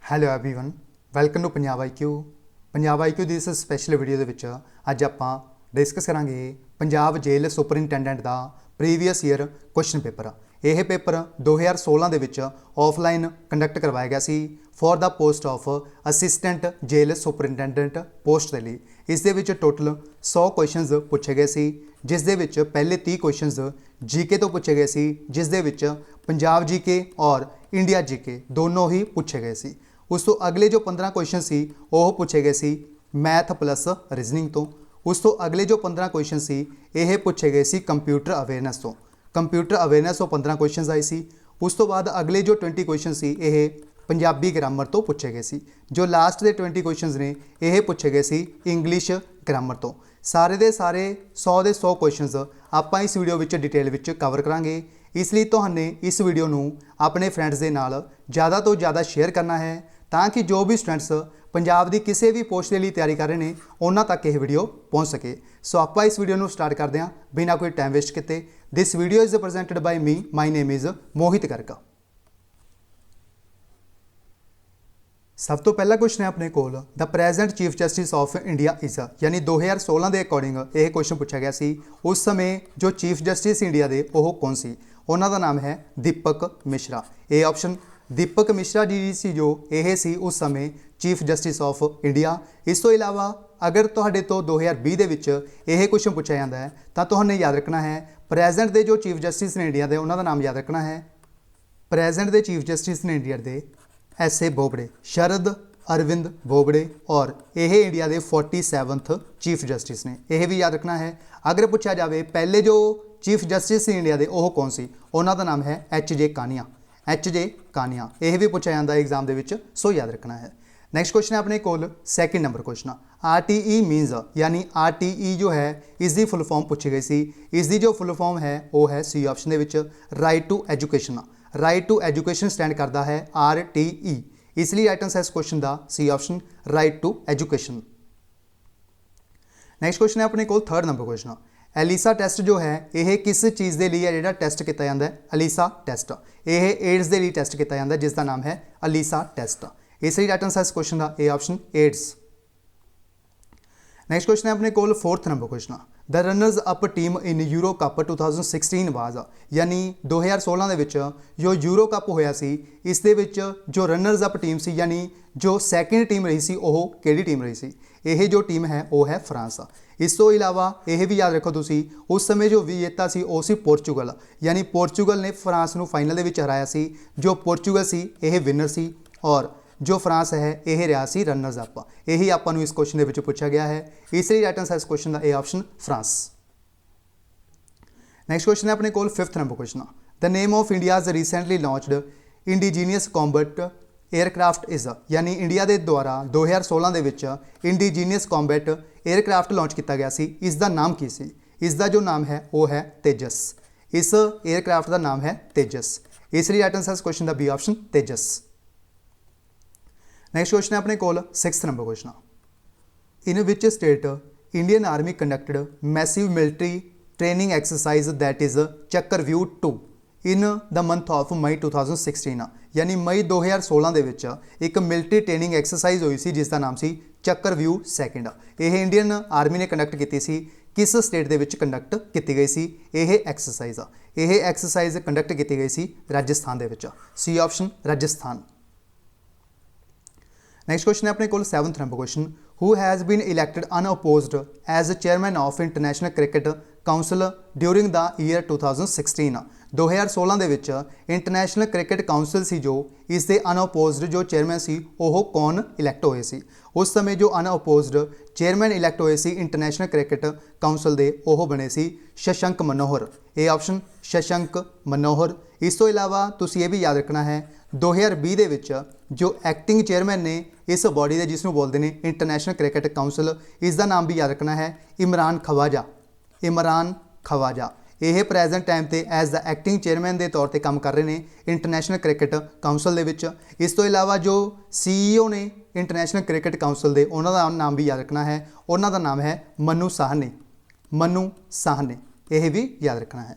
Hello everyone welcome to Punjab IQ. Punjab IQ ਦੀ ਇਸ special video ਦੇ ਵਿੱਚ ਅੱਜ ਆਪਾਂ ਡਿਸਕਸ ਕਰਾਂਗੇ ਪੰਜਾਬ ਜੇਲ੍ਹ ਸੁਪਰਿੰਟੈਂਡੈਂਟ ਦਾ ਪ੍ਰੀਵੀਅਸ ਈਅਰ ਕੁਐਸਚਨ ਪੇਪਰ। ਇਹ ਪੇਪਰ 2016 ਦੇ ਵਿੱਚ ਆਫਲਾਈਨ ਕੰਡਕਟ ਕਰਵਾਇਆ ਗਿਆ ਸੀ for the post of assistant jail superintendent post ਦੇ ਲਈ। ਇਸ ਦੇ ਵਿੱਚ ਟੋਟਲ 100 ਕੁਐਸਚਨਸ ਪੁੱਛੇ ਗਏ ਸੀ, ਜਿਸ ਦੇ ਵਿੱਚ ਪਹਿਲੇ 30 ਕੁਐਸਚਨਸ ਜੀਕੇ ਤੋਂ ਪੁੱਛੇ ਗਏ ਸੀ, ਜਿਸ ਦੇ ਵਿੱਚ ਪੰਜਾਬ ਜੀਕੇ ਔਰ ਇੰਡੀਆ ਜੀਕੇ ਦੋਨੋਂ ਹੀ ਪੁੱਛੇ ਗਏ ਸੀ। ਉਸ ਤੋਂ ਅਗਲੇ ਜੋ 15 ਕੁਐਸਚਨ ਸੀ ਉਹ ਪੁੱਛੇ ਗਏ ਸੀ ਮੈਥ ਪਲੱਸ ਰੀਜ਼ਨਿੰਗ ਤੋਂ। ਉਸ ਤੋਂ ਅਗਲੇ ਜੋ 15 ਕੁਐਸਚਨ ਸੀ ਇਹ ਪੁੱਛੇ ਗਏ ਸੀ ਕੰਪਿਊਟਰ ਅਵੇਅਰਨੈਸ ਤੋਂ। ਕੰਪਿਊਟਰ ਅਵੇਅਰਨੈਸ ਤੋਂ 15 ਕੁਐਸਚਨਸ ਆਏ ਸੀ। ਉਸ ਤੋਂ ਬਾਅਦ ਅਗਲੇ ਜੋ 20 ਕੁਐਸਚਨ ਸੀ ਇਹ ਪੰਜਾਬੀ ਗ੍ਰਾਮਰ ਤੋਂ ਪੁੱਛੇ ਗਏ ਸੀ। ਜੋ ਲਾਸਟ ਦੇ 20 ਕੁਐਸਚਨਸ ਨੇ ਇਹ ਪੁੱਛੇ ਗਏ ਸੀ ਇੰਗਲਿਸ਼ ਗ੍ਰਾਮਰ ਤੋਂ। ਸਾਰੇ ਦੇ ਸਾਰੇ 100 ਦੇ 100 ਕੁਐਸਚਨਸ ਆਪਾਂ ਇਸ ਵੀਡੀਓ ਵਿੱਚ ਡਿਟੇਲ ਵਿੱਚ ਕਵਰ ਕਰਾਂਗੇ। ਇਸ ਲਈ ਤੁਹਾਨੂੰ ਇਸ ਵੀਡੀਓ ਨੂੰ ਆਪਣੇ ਫਰੈਂਡਸ ਦੇ ਨਾਲ ज़्यादा ਤੋਂ ज़्यादा ਸ਼ੇਅਰ ਕਰਨਾ ਹੈ ਤਾਂ ਕਿ ਜੋ ਵੀ ਸਟੂਡੈਂਟਸ ਪੰਜਾਬ ਦੀ ਕਿਸੇ ਵੀ ਪੋਸਟ ਦੇ ਲਈ ਤਿਆਰੀ ਕਰ ਰਹੇ ਨੇ ਉਹਨਾਂ ਤੱਕ ਇਹ ਵੀਡੀਓ ਪਹੁੰਚ ਸਕੇ। ਸੋ ਆਪਾਂ ਇਸ ਵੀਡੀਓ ਨੂੰ ਸਟਾਰਟ ਕਰਦੇ ਹਾਂ ਬਿਨਾਂ ਕੋਈ ਟਾਈਮ ਵੇਸਟ ਕੀਤੇ। This video is presented by me, my name is Mohit Garg. ਸਭ ਤੋਂ ਪਹਿਲਾ ਕੁਐਸਚਨ ਹੈ ਆਪਣੇ ਕੋਲ the present chief justice of India is, ਯਾਨੀ 2016 ਦੇ ਅਕੋਰਡਿੰਗ ਇਹ ਕੁਐਸਚਨ ਪੁੱਛਿਆ ਗਿਆ ਸੀ। ਉਸ ਸਮੇਂ ਜੋ ਚੀਫ ਜਸਟਿਸ ਇੰਡੀਆ ਦੇ ਉਹ ਕੌਣ ਸੀ? ਉਹਨਾਂ ਦਾ ਨਾਮ ਹੈ ਦੀਪਕ ਮਿश्रा। ਇਹ ਆਪਸ਼ਨ ਦੀਪਕ ਮਿश्रा ਜੀ ਸੀ ਜੋ ਇਹ ਸੀ ਉਸ ਸਮੇਂ ਚੀਫ ਜਸਟਿਸ ਆਫ ਇੰਡੀਆ। ਇਸ ਤੋਂ ਇਲਾਵਾ ਅਗਰ ਤੁਹਾਡੇ ਤੋਂ 2020 ਦੇ ਵਿੱਚ ਇਹ ਕੁਐਸਚਨ ਪੁੱਛਿਆ ਜਾਂਦਾ ਹੈ ਤਾਂ ਤੁਹਾਨੂੰ ਯਾਦ ਰੱਖਣਾ ਹੈ ਪ੍ਰੈਜ਼ੈਂਟ ਦੇ ਜੋ ਚੀਫ ਜਸਟਿਸ ਨੇ ਇੰਡੀਆ ਦੇ ਉਹਨਾਂ ਦਾ ਨਾਮ ਯਾਦ ਰੱਖਣਾ ਹੈ। ਪ੍ਰੈਜ਼ੈਂਟ ਦੇ ਚੀਫ ਜਸਟਿਸ ਨੇ ਇੰਡੀਆ ਦੇ ਐਸ.ਏ. ਬੋਬੜੇ, शरद अरविंद बोबड़े और यह इंडिया के 47th चीफ जस्टिस ने, यह भी याद रखना है। अगर पूछा जाए पहले जो चीफ जस्टिस इंडिया के वह कौन सी, उन्हों का नाम है एच.जे. कानिया। एच.जे. कानिया यह भी पूछा जाता है एग्जाम के, सो याद रखना है। नैक्सट क्वेश्चन है अपने कोल सैकेंड नंबर क्वेश्चन आर.टी.ई. मीनस, यानी आर.टी.ई. जो है इसकी फुल फॉर्म पूछी गई सी। इसकी जो फुल फॉर्म है वह है सी ऑप्शन के right to education. Right to education stand करता है आर.टी.ई. इसलिए राइट आंसर इस क्वेश्चन का C option right to education. Next question है अपने को third number question ELISA test जो है यह किस चीज़ के लिए जो टेस्ट किया जाता है? अलीसा टेस्ट यह एड्स के लिए टेस्ट किया जाता है जिसका नाम है अलीसा टेस्ट। इसलिए राइट आंसर इस क्वेश्चन का A option AIDS. Next question है अपने को fourth number question the runners up team in Euro Cup 2016 was, यानी 2016 ਦੇ ਵਿੱਚ जो यूरो कप होया सी इस दे विच जो रनर्स अप टीम सी यानी जो सैकेंड टीम रही सी वो किहड़ी टीम रही सी? यह जो टीम है वो है फ्रांस। इस तो इलावा यह भी याद रखो तुसी उस समय जो विजेता सी वो सी पोर्चुगल, यानी पोर्चुगल ने फ्रांस नूं फाइनल दे विच हराया सी। जो पोर्चुगल सी यह विनर सी और जो फ्रांस है यह रहा सी रनर्स अप। यही आपां नूं इस क्वेश्चन दे विच पूछा गया है, इसलिए राइट आंसर इस क्वेश्चन का A option France. Next question है अपने कोल fifth number question the name of India's recently launched indigenous combat aircraft is, यानी इंडिया के द्वारा 2016 ਦੇ ਵਿੱਚ इंडीजीनियस कॉम्बैट एयरक्राफ्ट लॉन्च किया गया सी। इसका नाम की सी? इसका जो नाम है वो है तेजस। इस एयरक्राफ्ट का नाम है तेजस, इसलिए राइट आंसर इस क्वेश्चन का B option Tejas. Next question है अपने कोल sixth number question in which state Indian army conducted massive military training exercise that is Chakravyuh 2 in the month of May 2016, यानी मई 2016 ਦੇ ਵਿੱਚ एक मिलिट्री ट्रेनिंग एक्सरसाइज हुई सी जिसका नाम सी चक्रव्यूह 2। यह इंडियन आर्मी ने कंडक्ट की सी। किस स्टेट के विच कंडक्ट की गई सी यह एक्सरसाइज? यह एक्सरसाइज कंडक्ट की गई सी राजस्थान के विच, C option Rajasthan. Next question है अपने को seventh number question who has been elected unopposed as chairman of International Cricket Council during the year 2016। 2016 ਦੇ ਵਿੱਚ इंटरनेशनल क्रिकेट काउंसिल सी जो इसके अनअपोज्ड जो चेयरमैन सी वो कौन इलैक्ट होए सी? उस समय जो अनअपोज्ड चेयरमैन इलैक्ट होए सी इंटरनेशनल क्रिकेट काउंसिल के वो बने सी शशांक मनोहर। A option Shashank Manohar. इस तो इलावा तुसी ये भी याद रखना है 2020 ਦੇ ਵਿੱਚ जो एक्टिंग चेयरमैन ने इस बॉडी के जिसनों बोलते हैं इंटरनेशनल क्रिकेट काउंसिल, इसका नाम भी याद रखना है इमरान खवाजा। इमरान खवाजा यह प्रेजेंट टाइम पर एज द एक्टिंग चेयरमैन के तौर पर काम कर रहे हैं इंटरनेशनल क्रिकेट काउंसिल के विच। इस तो इलावा जो CEO ने इंटरनेशनल क्रिकेट काउंसिल के उन्होंने नाम भी याद रखना है, उन्होंने नाम है मनु साहनी। मनु साहनी यह भी याद रखना है।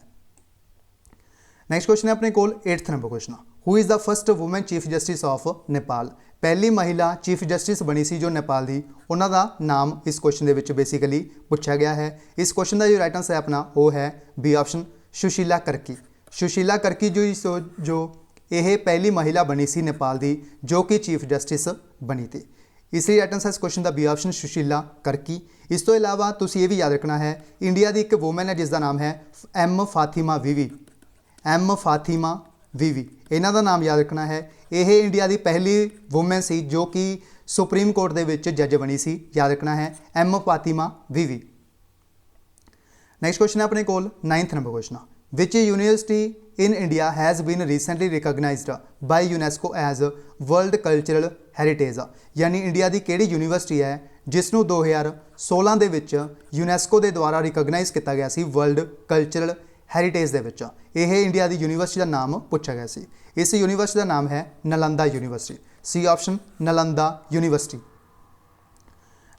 नैक्सट क्वेश्चन है अपने को 8th number question who is the first women chief justice of Nepal? पहली महिला चीफ जस्टिस बनी सी जो नेपाल की, उन्हों का नाम इस क्वेश्चन के बेसिकली पूछा गया है। इस क्वेश्चन का जो राइट आंसर है अपना वो है बी ऑप्शन सुशीला कर्की। सुशीला कर्की जो यह पहली महिला बनी सी नेपाल की जो कि चीफ जस्टिस बनी थी। इसलिए राइट आंसर इस क्वेश्चन का बी ऑप्शन सुशीला कर्की। इस तो इलावा तुसीं ये भी याद रखना है इंडिया की एक वूमैन है जिसका नाम है एम फातिमा वीवी। एम फातिमा वीवी इन्हां दा नाम याद रखना है। यह इंडिया की पहली वूमैन सी जो कि सुप्रीम कोर्ट दे विच जज बनी सी, याद रखना है M Fathima Beevi. Next question है अपने कोल 9th number question, which university in India has been recently recognised by UNESCO as world cultural heritage. यानी इंडिया की किहड़ी यूनिवर्सिटी है जिसनों 2016 दे विच यूनैस्को के द्वारा रिकॉगनाइज किया गया सी वर्ल्ड कल्चरल हैरीटेज दे विच। यह इंडिया की यूनिवर्सिटी का नाम पूछा गया सी। इस यूनिवर्सिटी का नाम है Nalanda university. C option Nalanda university.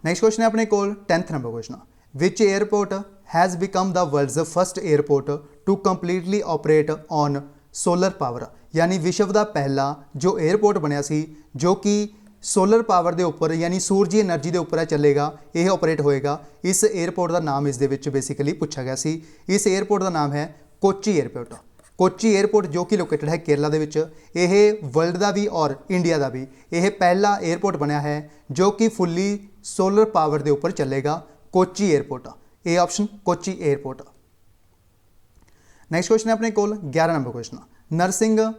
Next question है अपने कोल 10th number question, which airport has become the world's first airport to completely operate on solar power. यानी विश्व का पहला जो एयरपोर्ट बनया सी जो कि सोलर पावर के उपर यानी सूरजी एनर्जी के उपर चलेगा, यह ऑपरेट होएगा। इस एयरपोर्ट का नाम इस बेसिकली पूछा गया सी। इस एयरपोर्ट का नाम है कोची एयरपोर्ट। कोची एयरपोर्ट जो कि लोकेटेड है केरला के विच। यह वर्ल्ड का भी और इंडिया का भी यह पहला एयरपोर्ट बनया है जो कि फुली सोलर पावर के उपर चलेगा, Kochi airport. A option Kochi airport. Next question है अपने कोल 11 number question, Narsingh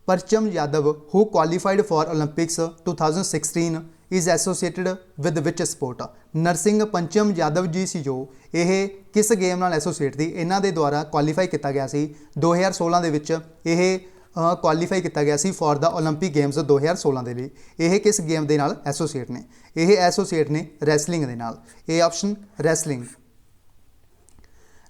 Parcham Yadav who qualified for Olympics 2016 is associated with which sport. Narsingh Pancham Yadav जी सी जो यह किस गेम नाल एसोसीएट थी, इन्हां दे द्वारा क्वालीफाई किया गया सी 2016 दे विच। यह क्वालीफाई किया गया सी फॉर द ओलंपिक गेम्स 2016 के लिए। यह किस गेम के नाल एसोसीएट ने, यह एसोसीएट ने रैसलिंग के नाल। A option wrestling.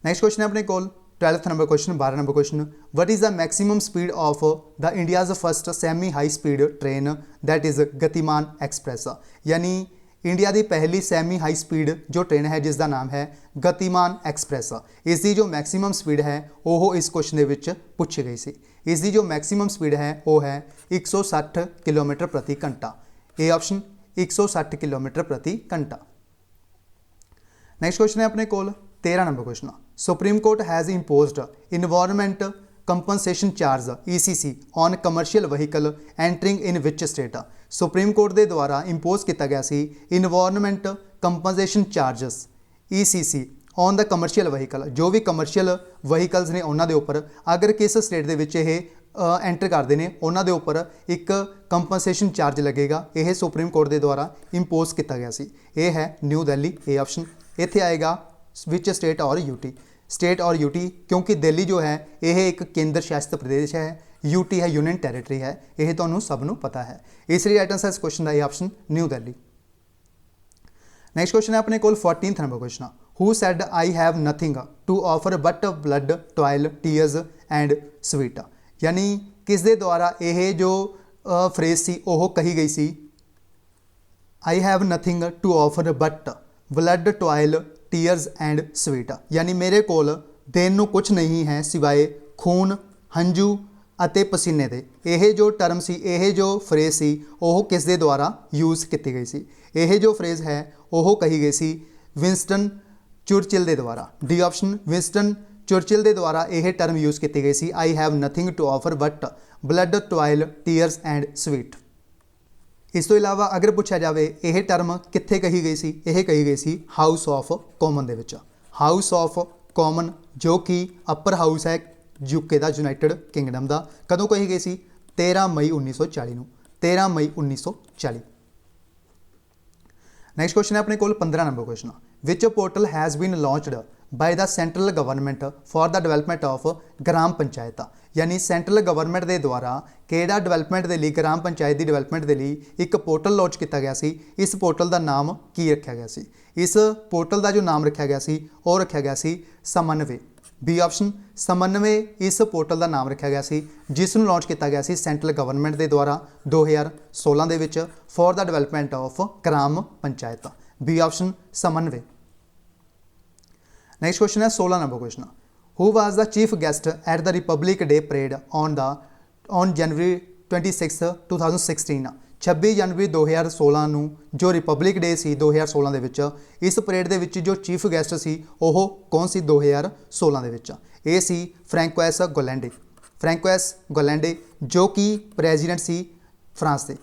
Next question है अपने कोल 12th number question 12 number question, what is the maximum speed of the India's first semi high speed train that is गतिमान एक्सप्रेस। यानी इंडिया की पहली सेमी हाई स्पीड जो train है जिसका नाम है गतिमान एक्सप्रेस। इसकी जो मैक्सिमम स्पीड है वो इस क्वेश्चन के विच पूछी गई सी। इसकी जो मैक्सिमम स्पीड है वो है 160 किलोमीटर प्रति घंटा। ए ऑप्शन 160 किलोमीटर प्रति घंटा। नैक्सट क्वेश्चन है अपने कोल 13 number question, Supreme Court has imposed environment compensation charge ECC on commercial vehicle entering in which state. Supreme Court के द्वारा इंपोज किया गया सी environment compensation charges ECC on the commercial vehicle. जो भी कमर्शियल वहीकल्स ने उन्होंने दे उपर अगर किस स्टेट के विच एंटर करते हैं उन्होंने दे उपर एक कंपनसेशन चार्ज लगेगा। यह सुप्रीम कोर्ट के द्वारा इंपोज किया गया सी। यह है न्यू दिल्ली। A option. इत्थे आएगा विच स्टेट और यूटी, स्टेट और यूटी, क्योंकि दिल्ली जो है यह एक केंद्र शासित प्रदेश है, यूटी है यूनियन टेरेटरी है, यह तो सबनों पता है। इसलिए राइट आंसर इस क्वेश्चन का ये option New Delhi. Next question है अपने कोल 14th number question, who said I have nothing to offer but blood toil tears and sweet. यानी किस दे द्वारा यह जो फ्रेज सी वो कही गई सी, I have nothing to offer but blood toil tears and sweet. यानी मेरे कोल देन नूं कुछ नहीं है सिवाय खून, हंझू अते पसीने दे। यह जो टर्म सी, यह जो फ्रेज सी वो किस दे द्वारा यूज़ की गई सी। यह जो फ्रेज है वो कही गई सी विंस्टन चर्चिल के द्वारा। डी ऑप्शन विंस्टन चर्चिल के द्वारा यह टर्म यूज़ की गई सी, I have nothing to offer but blood toil tears and sweat. इस तो इलावा अगर पूछा जाए यह टर्म कित्थे कही गई सी, यह कही गई सी हाउस ऑफ कॉमन दे विच। हाउस ऑफ कॉमन जो कि अपर हाउस है यूके का, यूनाइटेड किंगडम का। कदों कही गई सी 13 मई 1940 नूं, 13 मई 1940। नैक्सट क्वेश्चन है अपने कोल 15 number question, which portal has been launched by the central government for the development of gram panchayat. यानी सेंट्रल गवर्नमेंट के द्वारा केड़ा डेवलपमेंट के लिए, ग्राम पंचायत की डेवलपमेंट के लिए एक पोर्टल लॉन्च किया गया सी। इस पोर्टल का नाम की रखा गया सी? इस पोर्टल का जो नाम रखा गया सी वो रखा गया सी समन्वय। बी ऑप्शन समन्वय इस पोर्टल का नाम रखा गया सी, जिसनूं लॉन्च किया गया सी सेंट्रल गवर्नमेंट के द्वारा 2016 दे विच for the development of gram panchayat. B option Samanvay. Next question है 16 number question, who was the chief guest at the Republic Day parade on January 26, 2016। 26 जनवरी 2016 ਨੂੰ ਜੋ ਰਿਪਬਲਿਕ ਡੇ ਸੀ 2016 ਦੇ ਵਿੱਚ, ਇਸ ਪਰੇਡ ਦੇ ਵਿੱਚ ਜੋ ਚੀਫ ਗੈਸਟ ਸੀ ਉਹ ਕੌਣ ਸੀ 2016 ਦੇ ਵਿੱਚ? ਇਹ ਸੀ ਫ੍ਰੈਂਕੋਇਸ ਗੋਲੈਂਡੇ। ਫ੍ਰੈਂਕੋਇਸ ਗੋਲੈਂਡੇ ਜੋ ਕਿ ਪ੍ਰੈਜ਼ੀਡੈਂਟ ਸੀ ਫਰਾਂਸ ਦੇ।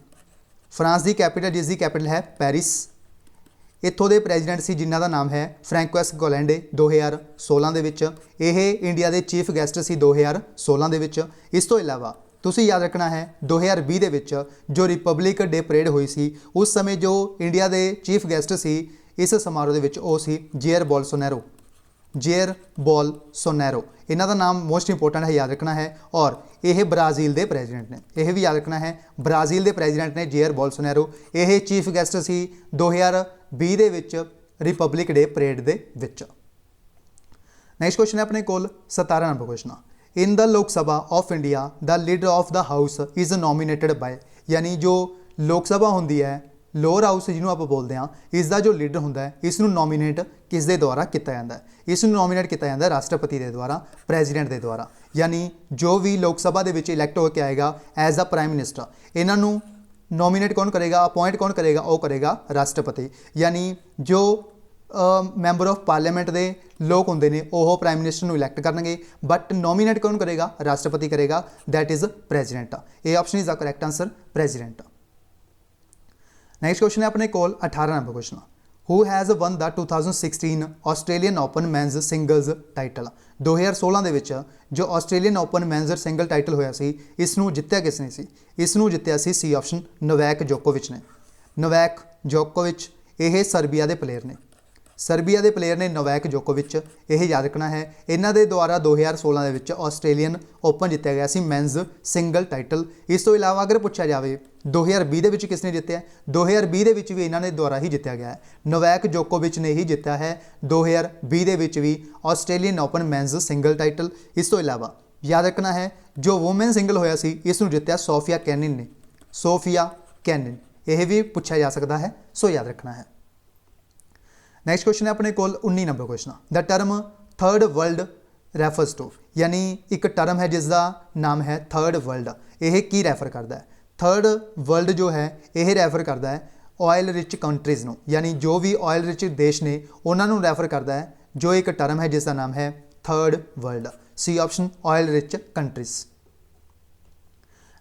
ਫਰਾਂਸ ਦੀ ਕੈਪੀਟਲ, ਜਿਸ ਦੀ ਕੈਪੀਟਲ ਹੈ ਪੈਰਿਸ, ਇੱਥੋਂ ਦੇ ਪ੍ਰੈਜ਼ੀਡੈਂਟ ਸੀ ਜਿਨ੍ਹਾਂ ਦਾ ਨਾਮ ਹੈ ਫ੍ਰੈਂਕੋਇਸ ਗੋਲੈਂਡੇ 2016 ਦੇ ਵਿੱਚ। ਇਹ ਇੰਡੀਆ ਦੇ ਚੀਫ ਗੈਸਟ ਸੀ 2016 ਦੇ ਵਿੱਚ। ਇਸ ਤੋਂ ਇਲਾਵਾ ਤੁਸੀਂ ਯਾਦ ਰੱਖਣਾ ਹੈ 2020 ਦੇ ਵਿੱਚ ਜੋ ਰਿਪਬਲਿਕ ਡੇ ਪਰੇਡ ਹੋਈ ਸੀ ਉਸ ਸਮੇਂ ਜੋ ਇੰਡੀਆ ਦੇ ਚੀਫ ਗੈਸਟ ਸੀ ਇਸ ਸਮਾਰੋਹ ਦੇ ਵਿੱਚ ਉਹ ਸੀ ਜੇਅਰ ਬੋਲਸੋਨੈਰੋ। ਜੇਅਰ ਬੋਲਸੋਨੈਰੋ, ਇਹਨਾਂ ਦਾ ਨਾਮ ਮੋਸਟ ਇੰਪੋਰਟੈਂਟ ਹੈ, ਯਾਦ ਰੱਖਣਾ ਹੈ। ਔਰ ਇਹ ਬ੍ਰਾਜ਼ੀਲ ਦੇ ਪ੍ਰੈਜ਼ੀਡੈਂਟ ਨੇ, ਇਹ ਵੀ ਯਾਦ ਰੱਖਣਾ ਹੈ, ਬ੍ਰਾਜ਼ੀਲ ਦੇ ਪ੍ਰੈਜ਼ੀਡੈਂਟ ਨੇ ਜੇਅਰ ਬੋਲਸੋਨੈਰੋ। ਇਹ ਚੀਫ ਗੈਸਟ ਸੀ 2020 ਦੇ ਵਿੱਚ ਰਿਪਬਲਿਕ ਡੇ ਪਰੇਡ ਦੇ ਵਿੱਚ। ਨੈਕਸਟ ਕੁਐਸਚਨ ਹੈ ਆਪਣੇ ਕੋਲ 17 number question. In the Lok Sabha of India the leader of the house is nominated by, यानी जो लोक सभा होंगी है लोअर हाउस जिन्होंने आप बोलते हैं, इसका जो लीडर होंगे इसनों नॉमीनेट किस दे द्वारा किया जाता है? इसनों नॉमीनेट किया जाता है राष्ट्रपति के द्वारा, प्रेजिडेंट के द्वारा। यानी जो भी लोक सभा के इलैक्ट होकर आएगा एज अ प्राइम मिनिस्टर, इन्हों नॉमीनेट कौन करेगा, अपॉइंट कौन करेगा? वो करेगा राष्ट्रपति। यानी जो मैंबर ऑफ पार्लीमेंट के लोग होंगे ने वो प्राइम मिनिस्टर को इलैक्ट करेंगे, बट नॉमीनेट कौन करेगा? राष्ट्रपति करेगा, दैट इज़ प्रेजिडेंट। ये option is the correct answer, president. Next question है अपने कोल 18 number question. Who has one the 2016 Australian open minus singles title? 2016 ਦੇ ਵਿੱਚ जो Australian open minus single title होया सी, इसनों जित्या किसने सी? इसनों जित्या सी सी ऑप्शन नोवैक जोकोविच ने। नोवैक जोकोविच ये सर्बिया के प्लेयर ने, सर्बिया के प्लेयर ने नोवैक जोकोविच। यह याद रखना है, इन्हों के द्वारा 2016 के विच ऑस्ट्रेलियन ओपन जितया गया सी मैनस सिंगल टाइटल। इस तो इलावा अगर पूछा जाए 2020 के किसने जितया, 2020 के भी इन्होंने द्वारा ही जितया गया है, नोवैक जोकोविच ने ही जितया है 2020 के भी Australian open minus single title. इस तो इलावा याद रखना है जो वुमेन सिंगल होया सी इसनों जितया सोफिया कैनिन ने, सोफिया कैनिन। यह भी पूछा जा सकता है, सो याद रखना है। नैक्सट क्वेश्चन है अपने कोल 19 number question. The term third world refers to, यानी एक टर्म है जिसका नाम है थर्ड वर्ल्ड। यह की रैफर करता है? थर्ड वर्ल्ड जो है यह रैफर करता है ऑयल रिच कंट्रीज़ ਨੂੰ, यानी जो भी ऑयल रिच देश ने उन्होंने रैफर करता है जो एक टर्म है जिसका नाम है third world. C option oil rich countries.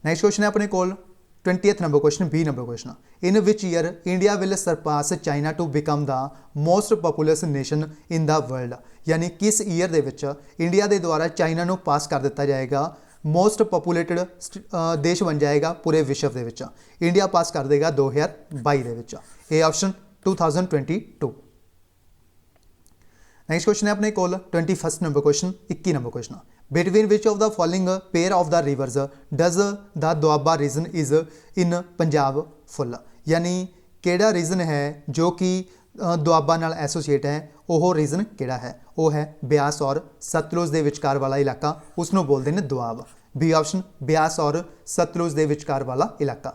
Next question है अपने कोल 20th number question, 20 number question. In which year India will surpass China to become the most populous nation in the world, यानी किस year they which India के द्वारा China को पास कर दिता जाएगा, मोस्ट पॉपुलेटेड देश बन जाएगा पूरे विश्व के विच। इंडिया पास कर देगा 2022 के विच। ये ऑप्शन 2022। नैक्सट क्वेश्चन है अपने कोल 21st number question, 21 number question. Between which of the following pair of the rivers does the Doaba region is in Punjab fall, यानी केड़ा रीजन है जो कि दुआबा नाल एसोसीएट है, वो रीजन केड़ा है? वो है ब्यास और सतलुज के विचकार वाला इलाका, उसनों बोलते हैं दुआब। बी ऑप्शन ब्यास और सतलुज के विचकार वाला इलाका।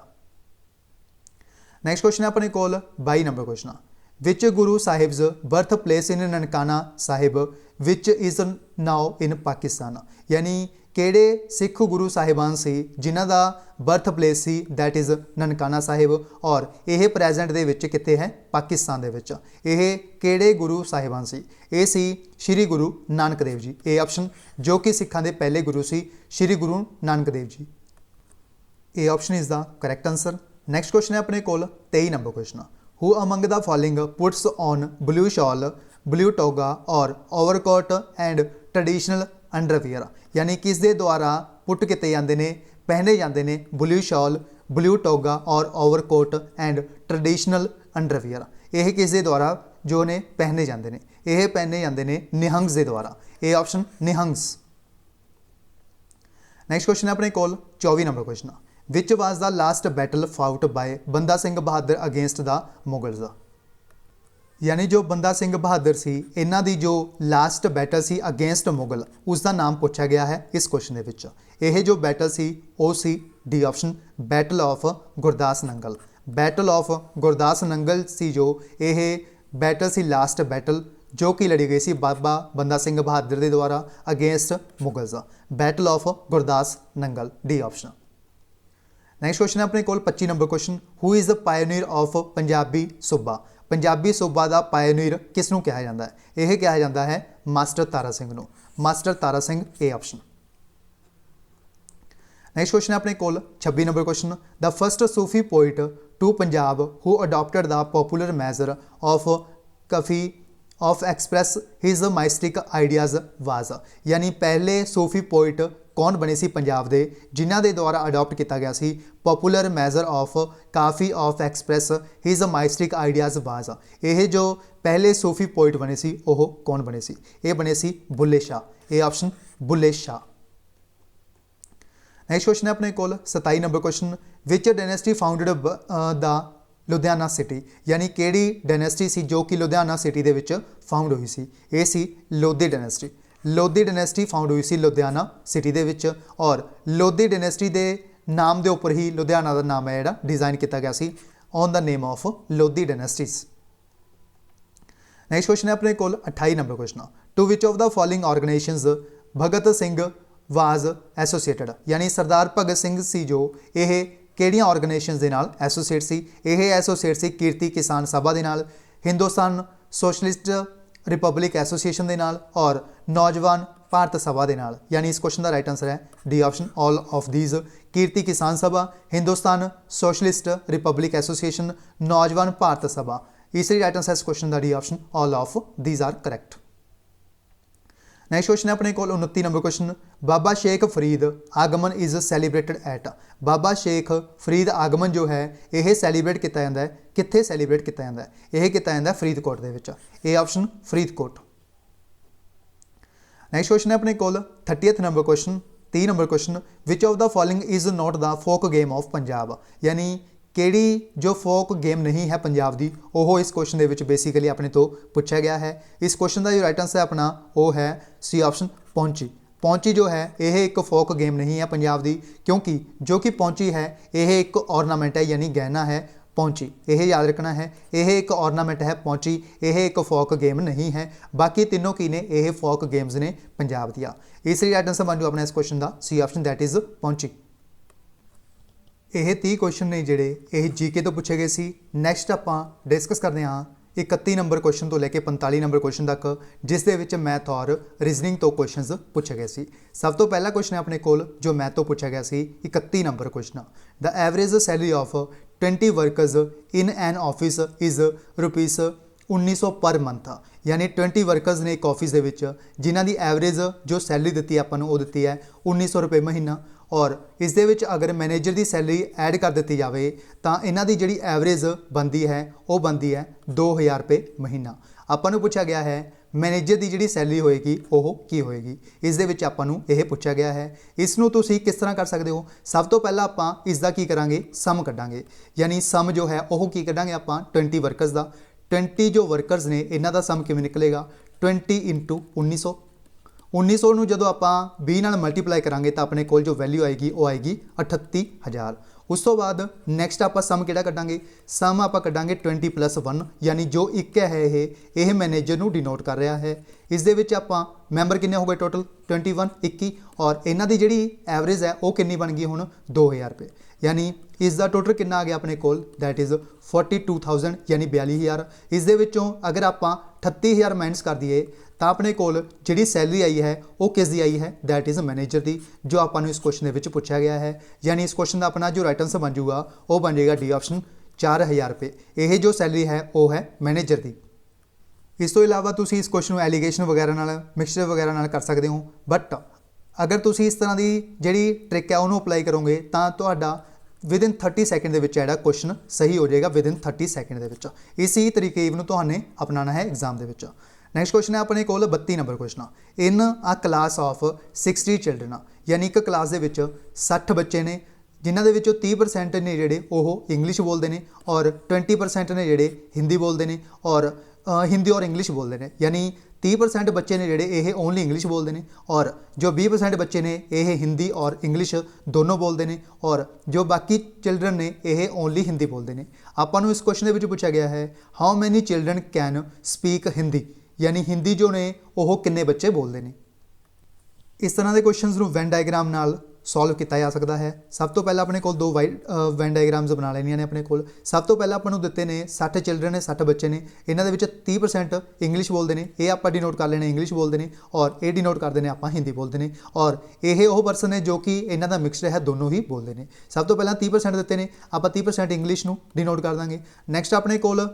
नैक्सट क्वेश्चन है अपने कोल 22 number question. Which Guru Sahib's birth place in Nankana Sahib which is now in Pakistan, यानी केड़े सिख गुरु साहिबान से जिन्हां दा बर्थ प्लेस सी दैट इज़ ननकाना साहिब, और यह प्रेजेंट दे विच कित्थे है? पाकिस्तान दे विच। यह केड़े गुरु साहिबान सी? ये सी श्री गुरु नानक देव जी। ये ऑप्शन जो कि सिखां दे पहले गुरु सी श्री गुरु नानक देव जी। ये option is the correct answer. Next question है अपने कोल 23 number question. Who among the following puts on blue shawl, blue toga और ओवरकोट एंड ट्रेडिशनल अंडरवियर, यानी किस दे द्वारा पुट किए जाते हैं, पहने जाते हैं ब्लू शॉल, ब्लू टोगा और ओवरकोट एंड ट्रेडिशनल अंडरवियर। यह किस दे द्वारा जो ने पहने जाते हैं? यह पहने जाते हैं निहंग्स के द्वारा। ये ऑप्शन निहंग्स। नैक्सट क्वेश्चन है अपने कोल 24 number question. Which was the last battle fought by Banda Singh Bahadur against the Mughals, यानी जो बंदा सिंह बहादुर सी इन्हां दी जो लास्ट बैटल सी अगेंस्ट मुगल उसका नाम पूछा गया है इस क्वेश्चन के। यह जो बैटल सी वो सी D option battle of Gurdas Nangal. Battle of Gurdas Nangal सी जो यह बैटल सी लास्ट बैटल जो कि लड़ी गई सी बाबा बंदा सिंह बहादुर के द्वारा against Mughals. Battle of Gurdas Nangal, D option. Next question है अपने कोल 25 number question, who is the pioneer of Punjabi Suba. Punjabi सूबा का पायोनीयर किसनों कहा जाता है? यह कहा जाता है मास्टर तारा सिंह नूं। Master Tara Singh A option. Next question है अपने कोल 26 number question, the first Sufi poet to Punjab who adopted the popular measure of Kafi of express his mystic ideas was. यानी पहले सूफी पोइट कौन बने सी पंजाब दे जिन्हां दे द्वारा अडॉप्ट किया गया सी popular measure of Kafi of express his mystic ideas was. ये जो पहले सूफी पोइट बने सी ओह कौन बने सी? ये बने सी Bulleh Shah. A option Bulleh Shah. Next question है अपने कोल 27 number question, which dynasty founded the Ludhiana city. यानी केड़ी डायनेस्टी सी जो कि लुधियाना सिटी दे विच फाउंड हुई सी? ये सी Lodhi dynasty. Lodhi dynasty found हुई सी लुधियाना सिटी दे विच, और लोधी डायनेस्टी दे नाम दे उपर ही लुधियाना का नाम है जिहड़ा डिज़ाइन किया गया सी on the name of Lodhi dynasties. Next question है अपने कोल 28 number question, to which of the following organisations Bhagat Singh was associated. यानी सरदार भगत सिंह सी जो ये किहड़ियां ऑर्गेनाइजेशंस दे नाल एसोसीएट सी? ये एसोसीएट सी कीर्ति किसान सभा दे नाल, हिंदुस्तान सोशलिस्ट रिपब्लिक एसोसीएशन दे नाल, और नौजवान भारत सभा दे नाल। यानी इस क्वेश्चन का राइट आंसर है D option, all of these. Kirti Kisan Sabha, Hindustan socialist Republic association, नौजवान भारत सभा। इसलिए राइट आंसर इस क्वेश्चन का D option, all of these are correct. Next question है अपने को 29 number question, Baba Sheikh Farid Aagman is celebrated at. Baba Sheikh Farid Aagman जो है यह सैलीब्रेट किया जाता है कित्थे? सैलीब्रेट किया जाता है, यह किया जाता है फरीदकोट दे विच। A option Faridkot. Next question है अपने को 30th number question, 30 number question, which of the following is not the folk game of Punjab. यानी केड़ी जो फोक गेम नहीं है पंजाब की वो इस क्वेश्चन के बेसिकली अपने तो पूछा गया है। इस क्वेश्चन का जो राइट आंसर है अपना वो है सी ऑप्शन पौंची। पौंची जो है यह एक फोक गेम नहीं है पंजाब की, क्योंकि जो कि पौंची है यह एक ऑर्नामेंट है, यानी गहना है पौंची। यह याद रखना है, यह एक ऑर्नामेंट है पौंची, यह एक फोक गेम नहीं है। बाकी तीनों की ने यह फोक गेम्स ने पंजाब दिया। इसलिए राइट आंसर बन जाओ अपना इस क्वेश्चन का सी ऑप्शन, दैट इज़ पौंची। यह 30 क्वेश्चन ने जिहड़े यह जीके तो पूछे गए सी। नैक्सट आपां डिस्कस करते हाँ 31 नंबर क्वेश्चन तो लैके 45 नंबर क्वेश्चन तक, जिस दे विच मैथ और रीजनिंग तो क्वेश्चनस पूछे गए सी। सब तो पहला क्वेश्चन है अपने कोल जो मैथ तो पूछा गया सी 31 number question, the average salary of 20 workers in an office is rupees 1900 per month. यानी 20 वर्कर्स ने एक ऑफिस के जिन्हों की एवरेज जो सैलरी दी है अपन वो दी है 1900 रुपये महीना, और इस दे विच अगर मैनेजर की सैलरी ऐड कर दी जाए तो इन्हों की जी एवरेज बनती है वो बनती है 2000 रुपये महीना। आपको पूछा गया है मैनेजर की जी सैलरी होएगी वो की होएगी, इस दे विच आपां नूं यह पूछा गया है। इसनूं तुसीं किस तरह कर सकते हो? सब तो पहला आपां इसका की करांगे सम कड्डांगे, यानी सम जो है वह की कड्डांगे आपां 20 वर्कर्स का। 20 जो वर्कर्स ने इन्हां दा सम किवें निकलेगा? 20 इंटू 1900। 1900 ਨੂੰ ਜਦੋਂ ਆਪਾਂ 20 ਨਾਲ ਮਲਟੀਪਲਾਈ ਕਰਾਂਗੇ ਤਾਂ ਆਪਣੇ ਕੋਲ ਜੋ ਵੈਲਿਊ ਆਏਗੀ ਉਹ ਆਏਗੀ 38000। ਉਸ ਤੋਂ ਬਾਅਦ ਨੈਕਸਟ ਆਪਾਂ ਸਮ ਕਿਹੜਾ ਕੱਢਾਂਗੇ? ਸਮ ਆਪਾਂ ਕੱਢਾਂਗੇ 20 + 1, यानी जो 1 है ਇਹ ਮੈਨੇਜਰ ਨੂੰ ਡਿਨੋਟ ਕਰ ਰਿਹਾ है। इस दे विच आपां मैंबर किन्ने हो गए टोटल 21 21, और इन्हां दी जिहड़ी एवरेज है वो किन्नी बन गई हुण 2000 रुपये, यानी इसका टोटल कितना आ गया अपने कोल? दैट इज़ 42,000 यानी 42,000। इस दे विचों अगर आपां 38,000 माइनस कर दिए तो अपने कोल जिहड़ी सैलरी आई है वो किस दी आई है? दैट इज़ मैनेजर की, जो आपां इस क्वेश्चन के पूछा गया है। यानी इस क्वेश्चन का अपना जो राइट आंसर बन जाऊगा वो बन जाएगा डी ऑप्शन 4000 रुपये। यह जो सैलरी है वो है मैनेजर की। इस तो इलावा तुसी इस क्वेश्चन एलीगेशन वगैरह नाल मिक्सचर वगैरह नाल कर सकते हो, बट अगर तुसी इस तरह की जिहड़ी ट्रिक है उन्होंने अप्लाई करोगे तो तुहाडा विदिन 30 सैकेंड के जिहड़ा क्वेश्चन सही हो जाएगा, विदिन 30 सैकेंड के। इसी तरीके इवन तुहाने अपनाना है एग्जाम के। नैक्सट क्वेश्चन है अपने कोल 32 number question, in a class of 60 children, यानी एक क्लास के 60 बच्चे ने जिन्हों के 30% ने जोड़े वो इंग्लिश बोलते हैं और 20% ने जोड़े हिंदी बोलते हैं और हिंदी और इंग्लिश बोलते हैं। यानी 30% बच्चे ने जोड़े ये ओनली इंग्लिश बोलते हैं और जो 20% बच्चे ने यह हिंदी और इंग्लिश दोनों बोलते हैं और जो बाकी चिल्ड्रन ने यह ओनली हिंदी बोलते हैं। आपां इस क्वेश्चन के पूछा गया है how many children can speak Hindi, यानी हिंदी जो ने वो किन्ने बच्चे बोलते हैं। इस तरह के क्वेश्चन वेन डायग्राम नाल ਸੋਲਵ ਕੀਤਾ ਜਾ ਸਕਦਾ ਹੈ। ਸਭ ਤੋਂ ਪਹਿਲਾਂ ਆਪਣੇ ਕੋਲ ਦੋ ਵੈਨ ਡਾਇਗਰਾਮਸ ਬਣਾ ਲੈਣੀਆਂ ਨੇ ਆਪਣੇ ਕੋਲ। ਸਭ ਤੋਂ ਪਹਿਲਾਂ ਆਪਾਂ ਨੂੰ ਦਿੱਤੇ ਨੇ 60 ਚਿਲਡਰਨ ਨੇ, 60 ਬੱਚੇ ਨੇ, ਇਹਨਾਂ ਦੇ ਵਿੱਚ 30% ਇੰਗਲਿਸ਼ ਬੋਲਦੇ ਨੇ, ਇਹ ਆਪਾਂ ਡਿਨੋਟ ਕਰ ਲੈਣੇ ਇੰਗਲਿਸ਼ ਬੋਲਦੇ ਨੇ, ਔਰ ਇਹ ਡਿਨੋਟ ਕਰਦੇ ਨੇ ਆਪਾਂ ਹਿੰਦੀ ਬੋਲਦੇ ਨੇ, ਔਰ ਇਹ ਉਹ ਪਰਸਨ ਨੇ ਜੋ ਕਿ ਇਹਨਾਂ ਦਾ ਮਿਕਸਡ ਹੈ, ਦੋਨੋਂ ਹੀ ਬੋਲਦੇ ਨੇ। ਸਭ ਤੋਂ ਪਹਿਲਾਂ 30% ਦਿੱਤੇ ਨੇ, ਆਪਾਂ 30% ਇੰਗਲਿਸ਼ ਨੂੰ ਡਿਨੋਟ ਕਰ ਦਾਂਗੇ। ਨੈਕਸਟ ਆਪਣੇ ਕੋਲ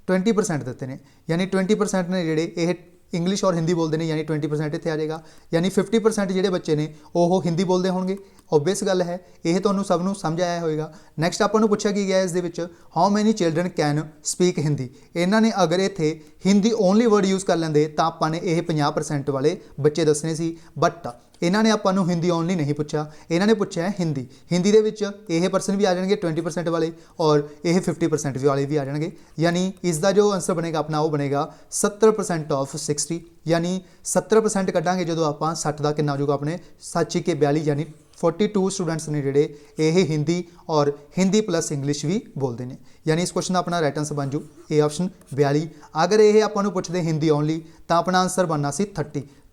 20% ਦਿੱਤੇ ਨੇ, ਯਾਨੀ 20% ਨੇ ਜਿਹੜੇ ਇਹ ਇੰਗਲਿਸ਼ ਔਰ ਹਿੰਦੀ ਬੋਲਦੇ ਨੇ, ਯਾਨੀ 20% ਇੱਥੇ ਆ ਜਾਏਗਾ। ਯਾਨੀ 50% ਜਿਹੜੇ ਬੱਚੇ ਨੇ ਉਹ ਹਿੰਦੀ ਬੋਲਦੇ ਹੋਣਗੇ। ਓਬਵੀਅਸ ਗੱਲ ਹੈ, ਇਹ ਤੁਹਾਨੂੰ ਸਭ ਨੂੰ ਸਮਝ ਆਇਆ ਹੋਵੇਗਾ। ਨੈਕਸਟ ਆਪਾਂ ਨੂੰ ਪੁੱਛਿਆ ਕੀ ਗਿਆ ਇਸ ਦੇ ਵਿੱਚ, how many children can speak Hindi. ਇਹਨਾਂ ਨੇ ਅਗਰ ਇੱਥੇ ਹਿੰਦੀ ਓਨਲੀ ਵਰਡ ਯੂਜ਼ ਕਰ ਲੈਂਦੇ ਤਾਂ ਆਪਾਂ ਨੇ ਇਹ 50% ਵਾਲੇ ਬੱਚੇ ਦੱਸਣੇ ਸੀ, ਬਟ ਇਹਨਾਂ ਨੇ ਆਪਾਂ ਨੂੰ ਹਿੰਦੀ ਓਨਲੀ ਨਹੀਂ ਪੁੱਛਿਆ, ਇਹਨਾਂ ਨੇ ਪੁੱਛਿਆ ਹਿੰਦੀ। ਹਿੰਦੀ ਦੇ ਵਿੱਚ ਇਹ ਪਰਸਨ ਵੀ ਆ ਜਾਣਗੇ 20% ਵਾਲੇ, ਔਰ ਇਹ 50% ਵਾਲੇ ਵੀ ਆ ਜਾਣਗੇ। ਯਾਨੀ ਇਸ ਦਾ ਜੋ ਆਂਸਰ ਬਣੇਗਾ ਆਪਣਾ ਉਹ ਬਣੇਗਾ 70% ਆਫ 60, ਯਾਨੀ 70% ਕੱਢਾਂਗੇ ਜਦੋਂ ਆਪਾਂ 60 ਦਾ ਕਿੰਨਾ ਹੋ ਜਾਊਗਾ ਆਪਣੇ 7 ਕੇ 42, ਯਾਨੀ 42 ਸਟੂਡੈਂਟਸ ਨੇ ਜਿਹੜੇ ਇਹ ਹਿੰਦੀ ਔਰ ਹਿੰਦੀ ਪਲੱਸ ਇੰਗਲਿਸ਼ ਵੀ ਬੋਲਦੇ ਨੇ। ਯਾਨੀ ਇਸ ਕੁਐਸਚਨ ਦਾ ਆਪਣਾ ਰਾਈਟ ਆਂਸਰ ਬਣ ਜੂ ਇਹ ਆਪਸ਼ਨ 42। ਅਗਰ ਇਹ ਆਪਾਂ ਨੂੰ ਪੁੱਛਦੇ ਹਿੰਦੀ ਓਨਲੀ ਤਾਂ ਆਪਣਾ ਆਂਸਰ ਬਣਨਾ ਸੀ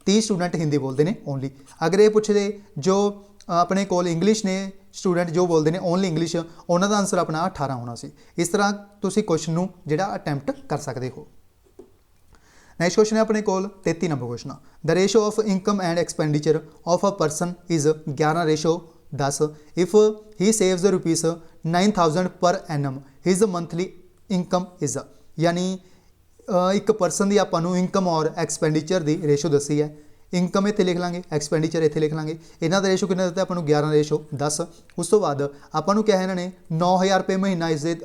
30 ਸਟੂਡੈਂਟ ਹਿੰਦੀ ਬੋਲਦੇ ਨੇ ਓਨਲੀ। ਅਗਰ ਇਹ ਪੁੱਛਦੇ ਜੋ ਆਪਣੇ ਕੋਲ ਇੰਗਲਿਸ਼ ਨੇ ਸਟੂਡੈਂਟ ਜੋ ਬੋਲਦੇ ਨੇ ਓਨਲੀ ਇੰਗਲਿਸ਼, ਉਹਨਾਂ ਦਾ ਆਂਸਰ ਆਪਣਾ 18 ਹੋਣਾ ਸੀ। ਇਸ ਤਰ੍ਹਾਂ ਤੁਸੀਂ ਕੁਐਸਚਨ ਨੂੰ ਜਿਹੜਾ ਅਟੈਂਪਟ ਕਰ ਸਕਦੇ ਹੋ। ਨੈਕਸਟ ਕੁਐਸਚਨ ਹੈ ਆਪਣੇ ਕੋਲ 33 number question. The ratio of income and expenditure of a person is 11:10 if he saves rupees 9000 per annum his monthly income is. ਯਾਨੀ ਇੱਕ ਪਰਸਨ ਦੀ ਆਪਾਂ ਨੂੰ ਇਨਕਮ ਔਰ ਐਕਸਪੈਂਡੀਚਰ ਦੀ ਰੇਸ਼ੋ ਦੱਸੀ ਹੈ। ਇਨਕਮ ਇੱਥੇ ਲਿਖ ਲਾਂਗੇ, ਐਕਸਪੈਂਡੀਚਰ ਇੱਥੇ ਲਿਖ ਲਾਂਗੇ। ਇਹਨਾਂ ਦਾ ਰੇਸ਼ੋ ਕਿੰਨਾ ਦਿੱਤਾ ਆਪਾਂ ਨੂੰ 11:10। ਉਸ ਤੋਂ ਬਾਅਦ ਆਪਾਂ ਨੂੰ ਕਿਹਾ ਇਹਨਾਂ ਨੇ 9000 ਰੁਪਏ ਮਹੀਨਾ ਇਸ ਦੇ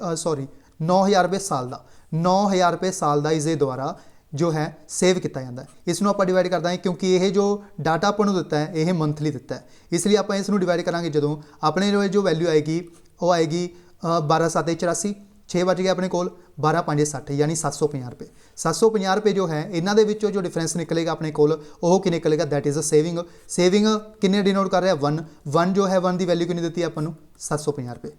9000 ਰੁਪਏ ਸਾਲ ਦਾ, 9000 ਰੁਪਏ ਸਾਲ ਦਾ ਇਸ ਦੇ ਦੁਆਰਾ ਜੋ ਹੈ ਸੇਵ ਕੀਤਾ ਜਾਂਦਾ ਹੈ। ਇਸ ਨੂੰ ਆਪਾਂ ਡਿਵਾਈਡ ਕਰ ਦਾਂਗੇ, ਕਿਉਂਕਿ ਇਹ ਜੋ ਡਾਟਾ ਆਪਾਂ ਨੂੰ ਦਿੱਤਾ ਹੈ ਇਹ ਮੰਥਲੀ ਦਿੱਤਾ ਹੈ, ਇਸ ਲਈ ਆਪਾਂ ਇਸ ਨੂੰ ਡਿਵਾਈਡ ਕਰਾਂਗੇ। ਜਦੋਂ ਆਪਣੇ ਜੋ ਵੈਲਿਊ ਆਏਗੀ ਉਹ ਆਏਗੀ 12/7=84, 6 ਵੱਜ ਗਿਆ ਆਪਣੇ ਕੋਲ 12×5=60, ਯਾਨੀ 750 ਰੁਪਏ। 750 ਰੁਪਏ ਜੋ ਹੈ ਇਹਨਾਂ ਦੇ ਵਿੱਚੋਂ ਜੋ ਡਿਫਰੈਂਸ ਨਿਕਲੇਗਾ ਆਪਣੇ ਕੋਲ ਉਹ ਕੀ ਨਿਕਲੇਗਾ, that is a saving. Saving ਕਿੰਨੇ ਡਿਨੋਟ ਕਰ ਰਿਹਾ 1 ਜੋ ਹੈ 1 ਦੀ ਵੈਲਿਊ ਕਿੰਨੀ ਦਿੱਤੀ ਆਪਾਂ ਨੂੰ 750 ਰੁਪਏ।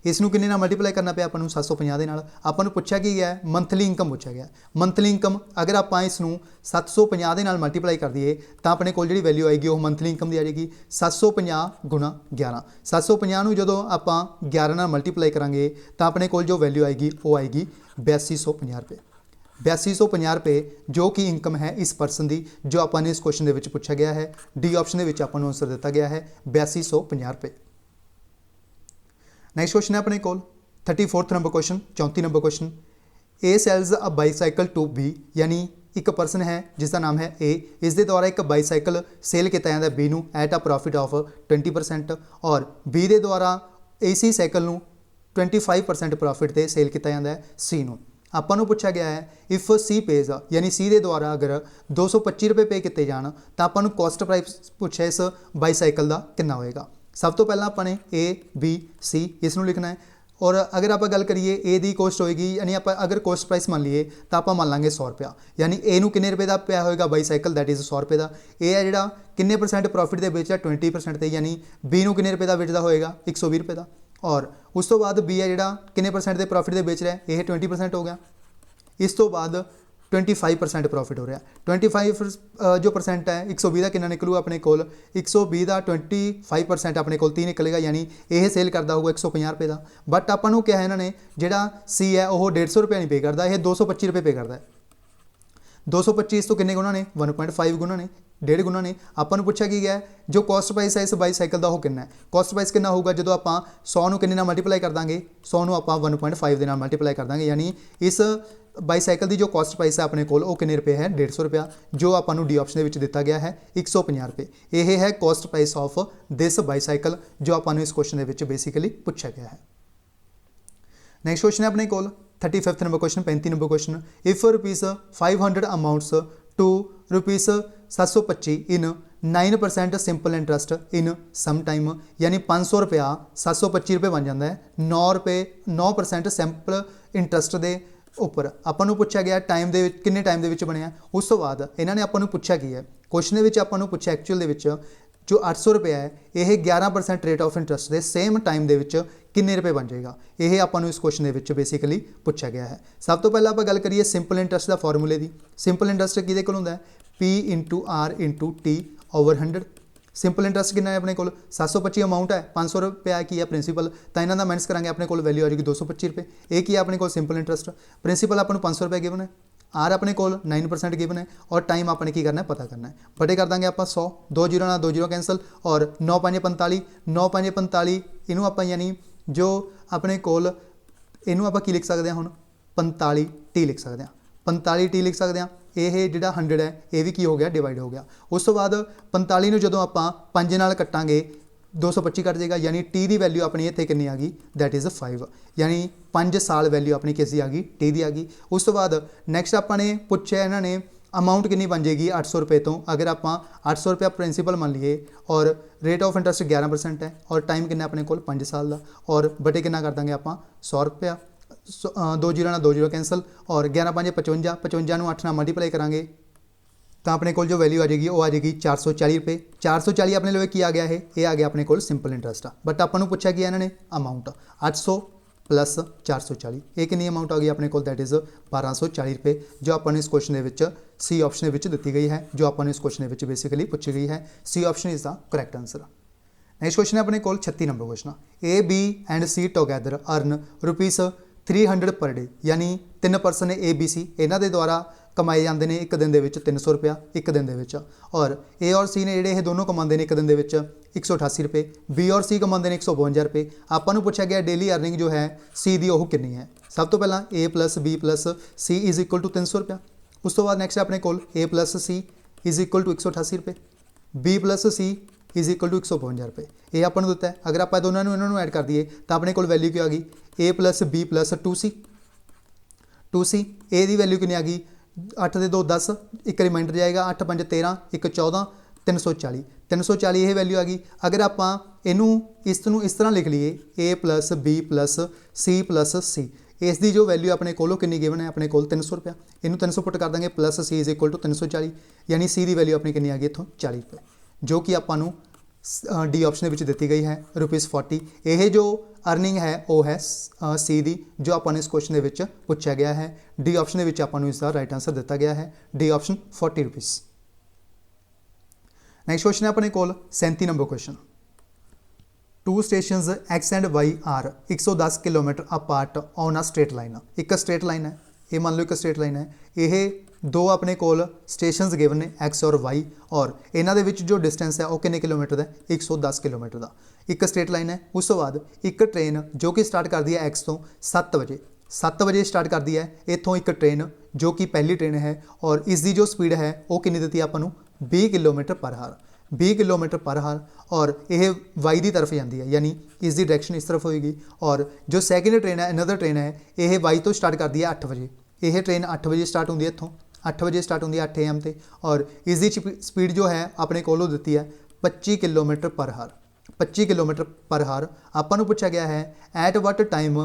ਇਸ ਨੂੰ ਕਿੰਨੇ ਨਾਲ ਮਲਟੀਪਲਾਈ ਕਰਨਾ ਪਿਆ ਆਪਾਂ ਨੂੰ 750 ਦੇ ਨਾਲ। ਆਪਾਂ ਨੂੰ ਪੁੱਛਿਆ ਕੀ ਗਿਆ, ਮੰਥਲੀ ਇਨਕਮ ਪੁੱਛਿਆ ਗਿਆ। ਮੰਥਲੀ ਇਨਕਮ ਅਗਰ ਆਪਾਂ ਇਸ ਨੂੰ 750 ਦੇ ਨਾਲ ਮਲਟੀਪਲਾਈ ਕਰ ਦਈਏ ਤਾਂ ਆਪਣੇ ਕੋਲ ਜਿਹੜੀ ਵੈਲਿਊ ਆਏਗੀ ਉਹ ਮੰਥਲੀ ਇਨਕਮ ਦੀ ਆ ਜਾਏਗੀ 750 ਗੁਣਾ 11। 750 ਨੂੰ ਜਦੋਂ ਆਪਾਂ 11 ਨਾਲ ਮਲਟੀਪਲਾਈ ਕਰਾਂਗੇ ਤਾਂ ਆਪਣੇ ਕੋਲ ਜੋ ਵੈਲਿਊ ਆਏਗੀ ਉਹ ਆਏਗੀ 8250 ਰੁਪਏ। 8250 ਰੁਪਏ ਜੋ ਕਿ ਇਨਕਮ ਹੈ ਇਸ ਪਰਸਨ ਦੀ, ਜੋ ਆਪਾਂ ਨੇ ਇਸ ਕੁਐਸਚਨ ਦੇ ਵਿੱਚ ਪੁੱਛਿਆ ਗਿਆ ਹੈ। ਡੀ ਆਪਸ਼ਨ ਦੇ ਵਿੱਚ ਆਪਾਂ ਨੂੰ ਆਨਸਰ ਦਿੱਤਾ ਗਿਆ ਹੈ 8250 ਰੁਪਏ। ਨੈਕਸਟ ਕੁਐਸਚਨ ਹੈ ਆਪਣੇ ਕੋਲ 34th number question, 34 number question. A sells a bicycle to B, ਯਾਨੀ ਇੱਕ ਪਰਸਨ ਹੈ ਜਿਸ ਦਾ ਨਾਮ ਹੈ ਏ, ਇਸ ਦੇ ਦੁਆਰਾ ਇੱਕ ਬਾਈਸਾਈਕਲ ਸੇਲ ਕੀਤਾ ਜਾਂਦਾ ਬੀ ਨੂੰ ਐਟ ਅ ਪ੍ਰੋਫਿਟ ਆਫ 20%, ਔਰ ਬੀ ਦੇ ਦੁਆਰਾ ਇਸੀ ਸਾਈਕਲ ਨੂੰ 25% ਪ੍ਰੋਫਿਟ ਤੇ ਸੇਲ ਕੀਤਾ ਜਾਂਦਾ ਹੈ ਸੀ ਨੂੰ। ਆਪਾਂ ਨੂੰ ਪੁੱਛਿਆ ਗਿਆ ਹੈ ਇਫ ਸੀ ਪੇਜ਼, ਯਾਨੀ ਸੀ ਦੇ ਦੁਆਰਾ ਅਗਰ 225 ਰੁਪਏ ਪੇ ਕੀਤੇ ਜਾਣ ਤਾਂ ਆਪਾਂ ਨੂੰ ਕੋਸਟ ਪ੍ਰਾਈਸ ਪੁੱਛਿਆ ਇਸ ਬਾਈਸਾਈਕਲ ਦਾ ਕਿੰਨਾ ਹੋਏਗਾ। ਸਭ ਤੋਂ ਪਹਿਲਾਂ ਆਪਾਂ ਨੇ A B C ਇਸ ਨੂੰ ਲਿਖਣਾ ਹੈ, ਔਰ ਅਗਰ ਆਪਾਂ ਗੱਲ ਕਰੀਏ A ਦੀ ਕੋਸਟ ਹੋਏਗੀ, ਯਾਨੀ ਆਪਾਂ ਅਗਰ ਕੋਸਟ ਪ੍ਰਾਈਸ ਮੰਨ ਲਈਏ ਤਾਂ ਆਪਾਂ ਮੰਨ ਲਾਂਗੇ 100 ਰੁਪਇਆ, ਯਾਨੀ A ਨੂੰ ਕਿੰਨੇ ਰੁਪਏ ਦਾ ਪਿਆ ਹੋਏਗਾ ਬਾਈਸਾਈਕਲ, ਦੈਟ ਇਜ਼ 100 ਰੁਪਏ ਦਾ। A ਹੈ ਜਿਹੜਾ ਕਿੰਨੇ % ਪ੍ਰੋਫਿਟ ਦੇ ਵੇਚਦਾ 20% ਤੇ, ਯਾਨੀ B ਨੂੰ ਕਿੰਨੇ ਰੁਪਏ ਦਾ ਵੇਚਦਾ ਹੋਏਗਾ 120 ਰੁਪਏ ਦਾ। ਔਰ ਉਸ ਤੋਂ ਬਾਅਦ B ਹੈ ਜਿਹੜਾ ਕਿੰਨੇ % ਦੇ ਪ੍ਰੋਫਿਟ ਦੇ ਵੇਚ ਰਿਹਾ, ਇਹ 20% ਹੋ ਗਿਆ। ਇਸ ਤੋਂ ਬਾਅਦ 25% ਪ੍ਰੋਫਿਟ ਹੋ ਰਿਹਾ। 25 ਜੋ ਪਰਸੈਂਟ ਹੈ 120 ਦਾ ਕਿੰਨਾ ਨਿਕਲੂਗਾ ਆਪਣੇ ਕੋਲ, 120 ਦਾ 25% ਆਪਣੇ ਕੋਲ 30 ਨਿਕਲੇਗਾ, ਯਾਨੀ ਇਹ ਸੇਲ ਕਰਦਾ ਹੋਊਗਾ 150 ਰੁਪਏ ਦਾ। ਬਟ ਆਪਾਂ ਨੂੰ ਕਿਹਾ ਇਹਨਾਂ ਨੇ ਜਿਹੜਾ ਸੀ ਹੈ ਉਹ 150 ਰੁਪਏ ਨਹੀਂ ਪੇ ਕਰਦਾ, ਇਹ 225 ਰੁਪਏ ਪੇ ਕਰਦਾ ਹੈ। 225 ਤੋਂ ਕਿੰਨੇ ਗੁਣਾ ਨੇ 1.5 ਗੁਣਾ ਨੇ, 1.5 ਗੁਣਾ ਨੇ। ਆਪਾਂ ਨੂੰ ਪੁੱਛਿਆ ਕੀ ਗਿਆ ਜੋ ਕੋਸਟ ਪ੍ਰਾਈਸ ਹੈ ਇਸ ਬਾਈਸਾਈਕਲ ਦਾ ਉਹ ਕਿੰਨਾ ਹੈ। ਕੋਸਟ ਪ੍ਰਾਈਸ ਕਿੰਨਾ ਹੋਊਗਾ ਜਦੋਂ ਆਪਾਂ 100 ਨੂੰ ਕਿੰਨੇ ਨਾਲ ਮਲਟੀਪਲਾਈ ਕਰ ਦਾਂਗੇ, 100 ਨੂੰ ਆਪਾਂ 1.5 ਦੇ ਨਾਲ ਮਲਟੀਪਲਾਈ ਕਰ ਦਾਂਗੇ, ਯਾਨੀ ਇਸ ਬਾਈਸਾਈਕਲ ਦੀ ਜੋ ਕੋਸਟ ਪ੍ਰਾਈਸ ਹੈ ਆਪਣੇ ਕੋਲ ਉਹ ਕਿੰਨੇ ਰੁਪਏ ਹੈ 150 ਰੁਪਇਆ, ਜੋ ਆਪਾਂ ਨੂੰ ਡੀ ਆਪਸ਼ਨ ਦੇ ਵਿੱਚ ਦਿੱਤਾ ਗਿਆ ਹੈ 150 ਰੁਪਏ। ਇਹ ਹੈ cost price of this bicycle ਜੋ ਆਪਾਂ ਨੂੰ ਇਸ ਕੁਐਸਚਨ ਦੇ ਵਿੱਚ ਬੇਸਿਕਲੀ ਪੁੱਛਿਆ ਗਿਆ ਹੈ। ਨੈਕਸਟ ਕੁਐਸਚਨ ਹੈ ਆਪਣੇ ਕੋਲ 35th number question, 35 number question. If ₹500 amounts to ₹725 in 9% simple interest in some time, ਯਾਨੀ 500 ਰੁਪਇਆ 725 ਰੁਪਏ ਬਣ ਜਾਂਦਾ ਹੈ 9% ਸਿੰਪਲ ਇੰਟਰਸਟ ਦੇ ਉੱਪਰ। ਆਪਾਂ ਨੂੰ ਪੁੱਛਿਆ ਗਿਆ ਟਾਈਮ ਦੇ ਵਿੱਚ ਕਿੰਨੇ ਟਾਈਮ ਦੇ ਵਿੱਚ ਬਣਿਆ। ਉਸ ਤੋਂ ਬਾਅਦ ਇਹਨਾਂ ਨੇ ਆਪਾਂ ਨੂੰ ਪੁੱਛਿਆ ਕੀ ਹੈ, ਕੁਐਸਚਨ ਦੇ ਵਿੱਚ ਆਪਾਂ ਨੂੰ ਪੁੱਛਿਆ ਐਕਚੁਅਲ ਦੇ ਵਿੱਚ ਜੋ 800 ਰੁਪਏ ਹੈ ਇਹ 11% ਰੇਟ ਆਫ ਇੰਟਰਸਟ ਦੇ ਸੇਮ ਟਾਈਮ ਦੇ ਵਿੱਚ ਕਿੰਨੇ ਰੁਪਏ ਬਣ ਜਾਏਗਾ, ਇਹ ਆਪਾਂ ਨੂੰ ਇਸ ਕੁਐਸਚਨ ਦੇ ਵਿੱਚ ਬੇਸਿਕਲੀ ਪੁੱਛਿਆ ਗਿਆ ਹੈ। ਸਭ ਤੋਂ ਪਹਿਲਾਂ ਆਪਾਂ ਗੱਲ ਕਰੀਏ ਸਿੰਪਲ ਇੰਟਰਸਟ ਦਾ ਫਾਰਮੂਲੇ ਦੀ। ਸਿੰਪਲ ਇੰਟਰਸਟ ਕਿਹਦੇ ਕੋਲ ਹੁੰਦਾ ਹੈ P × R × T/100। Simple interest ਕਿੰਨਾ ਹੈ ਆਪਣੇ ਕੋਲ 725 ਅਮਾਊਂਟ ਹੈ, 500 ਰੁਪਇਆ ਕੀ ਹੈ ਪ੍ਰਿੰਸੀਪਲ, ਤਾਂ ਇਹਨਾਂ ਦਾ ਮਾਈਨਸ ਕਰਾਂਗੇ ਆਪਣੇ ਕੋਲ ਵੈਲਿਊ ਆ ਜਾਏਗੀ 225 ਰੁਪਏ। ਇਹ ਕੀ ਹੈ ਆਪਣੇ ਕੋਲ ਸਿੰਪਲ ਇੰਟਰਸਟ, ਪ੍ਰਿੰਸੀਪਲ ਆਪਾਂ ਨੂੰ 500 ਰੁਪਏ ਗਿਵਨ ਹੈ, आर अपने को 9% गिवन है और टाइम आपने की करना है पता करना है। बटे कर देंगे आप 100, 2 जीरो ना 2 जीरो कैंसल और 9 5 45, 9 5 45 इनू आप यानी जो अपने कोल इनू आप की लिख सकते हैं हुण 45 टी लिख सकते हैं, 45 टी लिख सकते हैं। ये जिहड़ा 100 है ये भी की हो गया डिवाइड हो गया। उस तो बाद 45 नूं जदों आपां 5 नाल कट्टांगे 225 कट जाएगा, यानी टी की वैल्यू अपनी इत्थे कितनी आ गई, दैट इज़ 5, यानी 5 साल वैल्यू अपनी किस दी आ गई, टी की आ गई। उस तो बाद नैक्सट आपने पूछा इन्होंने अमाउंट कितनी बन जाएगी 800 रुपये तो, अगर आप 800 रुपया प्रिंसीपल मान लीए और रेट ऑफ इंटरस्ट 11% है और टाइम कितना अपने को 5 साल का, और बटे कितना कर देंगे आप 100 रुपया, 2 जीरो ना 2 जीरो कैंसल और 11 5 55, 55 नूं 8 नाल मल्टीप्लाई करांगे तो अपने को जो वैल्यू आ जाएगी वो आ जाएगी 440 रुपये। 440 अपने लिए की आ गया है, ये आ गया अपने को सिंपल इंटरस्ट आ। बट आपको पूछा गया इन्होंने अमाउंट 800 प्लस 440 ये कितनी अमाउंट आ गई अपने को, दैट इज़ 1240 रुपये, जो अपन इस क्वेश्चन के सी ऑप्शन के दी गई है, जो अपन इस क्वेश्चन के बेसिकली पूछी गई है। C option is the correct answer. Next question है अपने को 36 number question, A B and C together earn ₹300 per day, यानी 3 परसन ए बी सी इन्हों के द्वारा कमाए जाते हैं एक दिन के 300 रुपया एक दिन के, और ए और सी ने जोड़े दोनों कमाते हैं एक दिन के 188 रुपये, बी और सी कमाते हैं 152 रुपये। आपको पूछा गया डेली अर्निंग जो है सी दी वो कितनी है। सब तो पहला A plus B plus C is equal to 300 रुपया। उस तो बाद नैक्सट अपने को A plus C is equal to 188 रुपये, B plus C is equal to 152 रुपये, ये आपको दिता है। अगर आप दोनों इन्होंने ऐड कर दिए तो अपने को वैल्यू क्या आ गई, A plus B plus 2C, 2C A की वैल्यू कितनी आ गई 8 दे 2 10, एक रिमाइंडर जाएगा 8 5 13, 1 14, 340, 340 ये वैल्यू आ गई। अगर आप इस तरह लिख लीए A plus B plus C plus C, इसकी जो वैल्यू अपने को कितनी गिवन है अपने को 300 रुपया, इनू 300 पुट कर देंगे plus C is equal to 340, यानी सी की वैल्यू अपनी कितनी आ गई इतों 40 रुपये, जो कि आपू डी ऑप्शन के दी गई है ₹40। यह जो अर्निंग है वो है सी दी, जो अपन इस क्वेश्चन के पूछा गया है। डी ऑप्शन के आपको इसका राइट आंसर दिता गया है, डी ऑप्शन ₹40। नैक्सट क्वेश्चन है अपने को 37 number question, 2 stations X and Y are 110 kilometre apart on a straight line. एक स्ट्रेट लाइन है, ये मान लो एक स्ट्रेट लाइन है, ये दो अपने कोल स्टेशनस गिवन ने एक्स और वाई, और इन्हों के जो डिस्टेंस है वो कितने किलोमीटर है 110 किलोमीटर का। एक स्ट्रेट लाइन है। उस तो बाद एक ट्रेन जो कि स्टार्ट करती है एक्स तो 7 बजे स्टार्ट करती है इतों एक ट्रेन जो कि पहली ट्रेन है, और इसकी जो स्पीड है वो कितनी दी आपको 20 किलोमीटर पर हार, 20 किलोमीटर पर हार, और यह वाई की तरफ जाती है, यानी इसकी डायरेक्शन इस तरफ होएगी। और जो सैकेंड ट्रेन है अनदर ट्रेन है, यह वाई तो स्टार्ट करती है 8 बजे, यह ट्रेन 8 बजे स्टार्ट होती है, इतों 8 बजे स्टार्ट होती है 8 AM से, और इसकी स्पीड जो है अपने को दी है 25 किलोमीटर पर हार, 25 किलोमीटर पर हार। आपको पूछा गया है at what time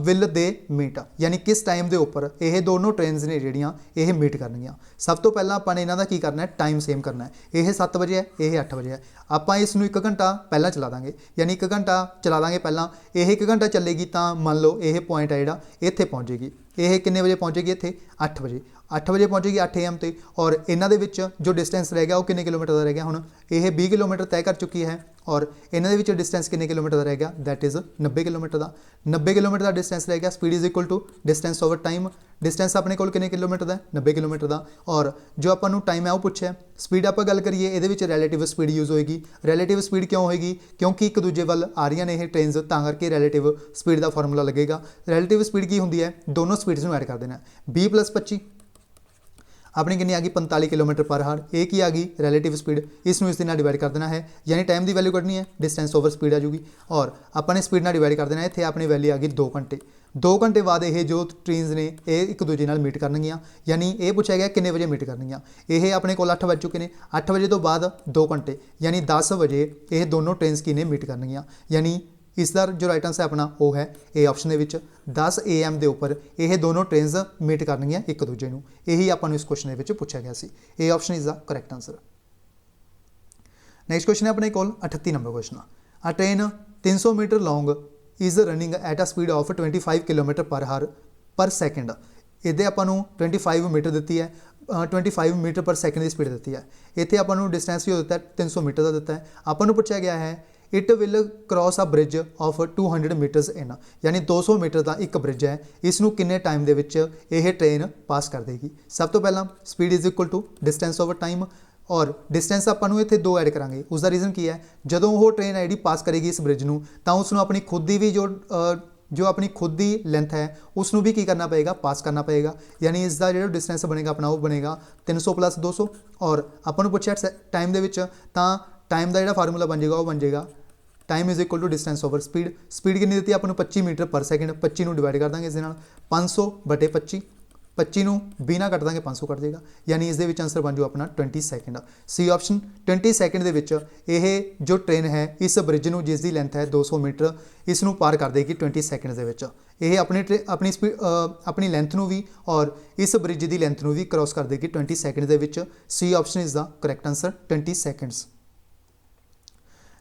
will they meet, यानी किस टाइम के उपर ये दोनों ट्रेनस ने जोड़ियाँ ये मीट करनगियाँ। सब तो पहला अपने इन्हों का की करना है, टाइम सेम करना है। यह 7 बजे है, यह 8 बजे है, आप इसनों 1 घंटा पहला चला देंगे, यानी 1 घंटा चला देंगे पहला, यह 1 घंटा चलेगी तो मान लो यह पॉइंट है जोड़ा इत्थे पहुँचेगी, यह कितने बजे पहुँचेगी इत्थे 8 बजे, 8 बजे पहुँचेगी 8 AM से, और इन्हों के जो डिस्टेंस रह गया वो कितने किलोमीटर का रह गया, हुण यह 20 किलोमीटर तय कर चुकी है, और इन्हों के डिस्टेंस कितने किलोमीटर का रह गया, दैट इज़ 90 किलोमीटर का। 90 किलोमीटर का डिस्टेंस रह गया। Speed is equal to distance over time, distance अपने को कितने किलोमीटर का 90 किलोमीटर का, और जो आपको टाइम है वो पूछा। स्पीड आप गल करिए ये रैलेटिव स्पीड यूज़ होएगी। रैलेटिव स्पीड क्यों होएगी, क्योंकि एक दूजे वाल आ रही ने ट्रेनस, तां करके रैलेटिव स्पीड का फॉर्मूला लगेगा। रैलेटिव स्पीड की होंगी है, दोनों स्पीड्स में ऐड कर देना, 20 + 25 अपनी कितनी आ गई 45 किलोमीटर पर हार, ए की आ गई रैलेटिव स्पीड, इसमें इस डिवाइड कर देना है, यानी टाइम की वैल्यू कटनी है, डिस्टेंस ओवर स्पीड आ जूगी, और अपने स्पीड ना डिवाइड कर देना। इतने अपनी वैल्यू आ गई 2 घंटे। 2 घंटे बाद ये जो ट्रेनस ने ये एक दूजे नाल मीट करनगियां, यानी ये पूछा गया कितने बजे मीट करनगियां, ये अपने को 8 बज चुके हैं, 8 बजे तो बाद 2 घंटे, यानी 10 बजे ये दोनों ट्रेनस की ने मीट करनगियां, यानी इसका जो राइट आंसर अपना वो है ए ऑप्शन के 10 AM के उपर ये दोनों ट्रेनस मीट करनगियां एक दूजे नूं। यही आपको इस क्वेश्चन के पूछा गया सी। A option is the correct answer. Next question है अपने को 38 number question, a train 300 metre long is running at a speed of 25 kilometre per hour पर सैकेंड ਇਹਦੇ ਆਪਾਂ ਨੂੰ 25 ਮੀਟਰ ਦਿੱਤੀ ਹੈ, 25 ਮੀਟਰ ਪਰ ਸੈਕਿੰਡ ਦੀ ਸਪੀਡ ਦਿੱਤੀ ਹੈ। ਇੱਥੇ ਆਪਾਂ ਨੂੰ ਡਿਸਟੈਂਸ ਜੋ ਦਿੱਤਾ 300 ਮੀਟਰ ਦਾ ਦਿੱਤਾ ਹੈ। ਆਪਾਂ ਨੂੰ ਪੁੱਛਿਆ ਗਿਆ ਹੈ it will cross a bridge of 200 metres in, ਯਾਨੀ 200 ਮੀਟਰ ਦਾ ਇੱਕ ਬ੍ਰਿਜ ਹੈ, ਇਸ ਨੂੰ ਕਿੰਨੇ ਟਾਈਮ ਦੇ ਵਿੱਚ ਇਹ ਟ੍ਰੇਨ ਪਾਸ ਕਰ ਦੇਗੀ। ਸਭ ਤੋਂ ਪਹਿਲਾਂ speed is equal to distance over time, ਔਰ ਡਿਸਟੈਂਸ ਆਪਾਂ ਨੂੰ ਇੱਥੇ 2 ਐਡ ਕਰਾਂਗੇ। ਉਸ ਦਾ ਰੀਜ਼ਨ ਕੀ ਹੈ, ਜਦੋਂ ਉਹ ਟ੍ਰੇਨ ਹੈ ਜਿਹੜੀ ਪਾਸ ਕਰੇਗੀ ਇਸ ਬ੍ਰਿਜ ਨੂੰ, ਤਾਂ ਉਸ ਨੂੰ ਆਪਣੀ ਖੁਦ ਦੀ ਵੀ ਜੋ ਆਪਣੀ ਖੁਦ ਦੀ ਲੈਂਥ ਹੈ ਉਸ ਨੂੰ ਵੀ ਕੀ ਕਰਨਾ ਪਏਗਾ, ਪਾਸ ਕਰਨਾ ਪਏਗਾ। ਯਾਨੀ ਇਸ ਦਾ ਜਿਹੜਾ ਡਿਸਟੈਂਸ ਬਣੇਗਾ ਆਪਣਾ ਉਹ ਬਣੇਗਾ 300 + 200। ਔਰ ਆਪਾਂ ਨੂੰ ਪੁੱਛਿਆ ਟਾਈਮ ਦੇ ਵਿੱਚ, ਤਾਂ ਟਾਈਮ ਦਾ ਜਿਹੜਾ ਫਾਰਮੂਲਾ ਬਣ ਜਾਏਗਾ ਉਹ ਬਣ ਜਾਏਗਾ time is equal to distance over speed. Speed ਕਿੰਨੀ ਦਿੱਤੀ ਆਪਾਂ ਨੂੰ 25 ਮੀਟਰ ਪਰ ਸੈਕਿੰਡ, 25 ਨੂੰ ਡਿਵਾਈਡ ਕਰ ਦਾਂਗੇ ਇਸ ਦੇ ਨਾਲ 500/25, 25 ਨੂੰ 20 ਨਾਲ ਕੱਟ ਦਾਂਗੇ 500 ਕੱਟ ਜਾਏਗਾ, ਯਾਨੀ ਇਸ ਦੇ ਵਿੱਚ ਆਨਸਰ ਬਣ ਜਾਊ ਆਪਣਾ 20 ਸੈਕਿੰਡ। ਸੀ ਆਪਸ਼ਨ 20 ਸੈਕਿੰਡ ਦੇ ਵਿੱਚ ਇਹ ਜੋ ਟ੍ਰੇਨ ਹੈ ਇਸ ਬ੍ਰਿਜ ਨੂੰ, ਜਿਸ ਦੀ ਲੈਂਥ ਹੈ 200 ਮੀਟਰ, ਇਸ ਨੂੰ ਪਾਰ ਕਰ ਦੇਗੀ 20 ਸੈਕਿੰਡ ਦੇ ਵਿੱਚ। ਇਹ ਆਪਣੀ ਲੈਂਥ ਨੂੰ ਵੀ ਔਰ ਇਸ ਬ੍ਰਿਜ ਦੀ ਲੈਂਥ ਨੂੰ ਵੀ ਕ੍ਰੋਸ ਕਰ ਦੇਗੀ 20 ਸੈਕਿੰਡ ਦੇ ਵਿੱਚ। C option is the correct answer, 20 seconds.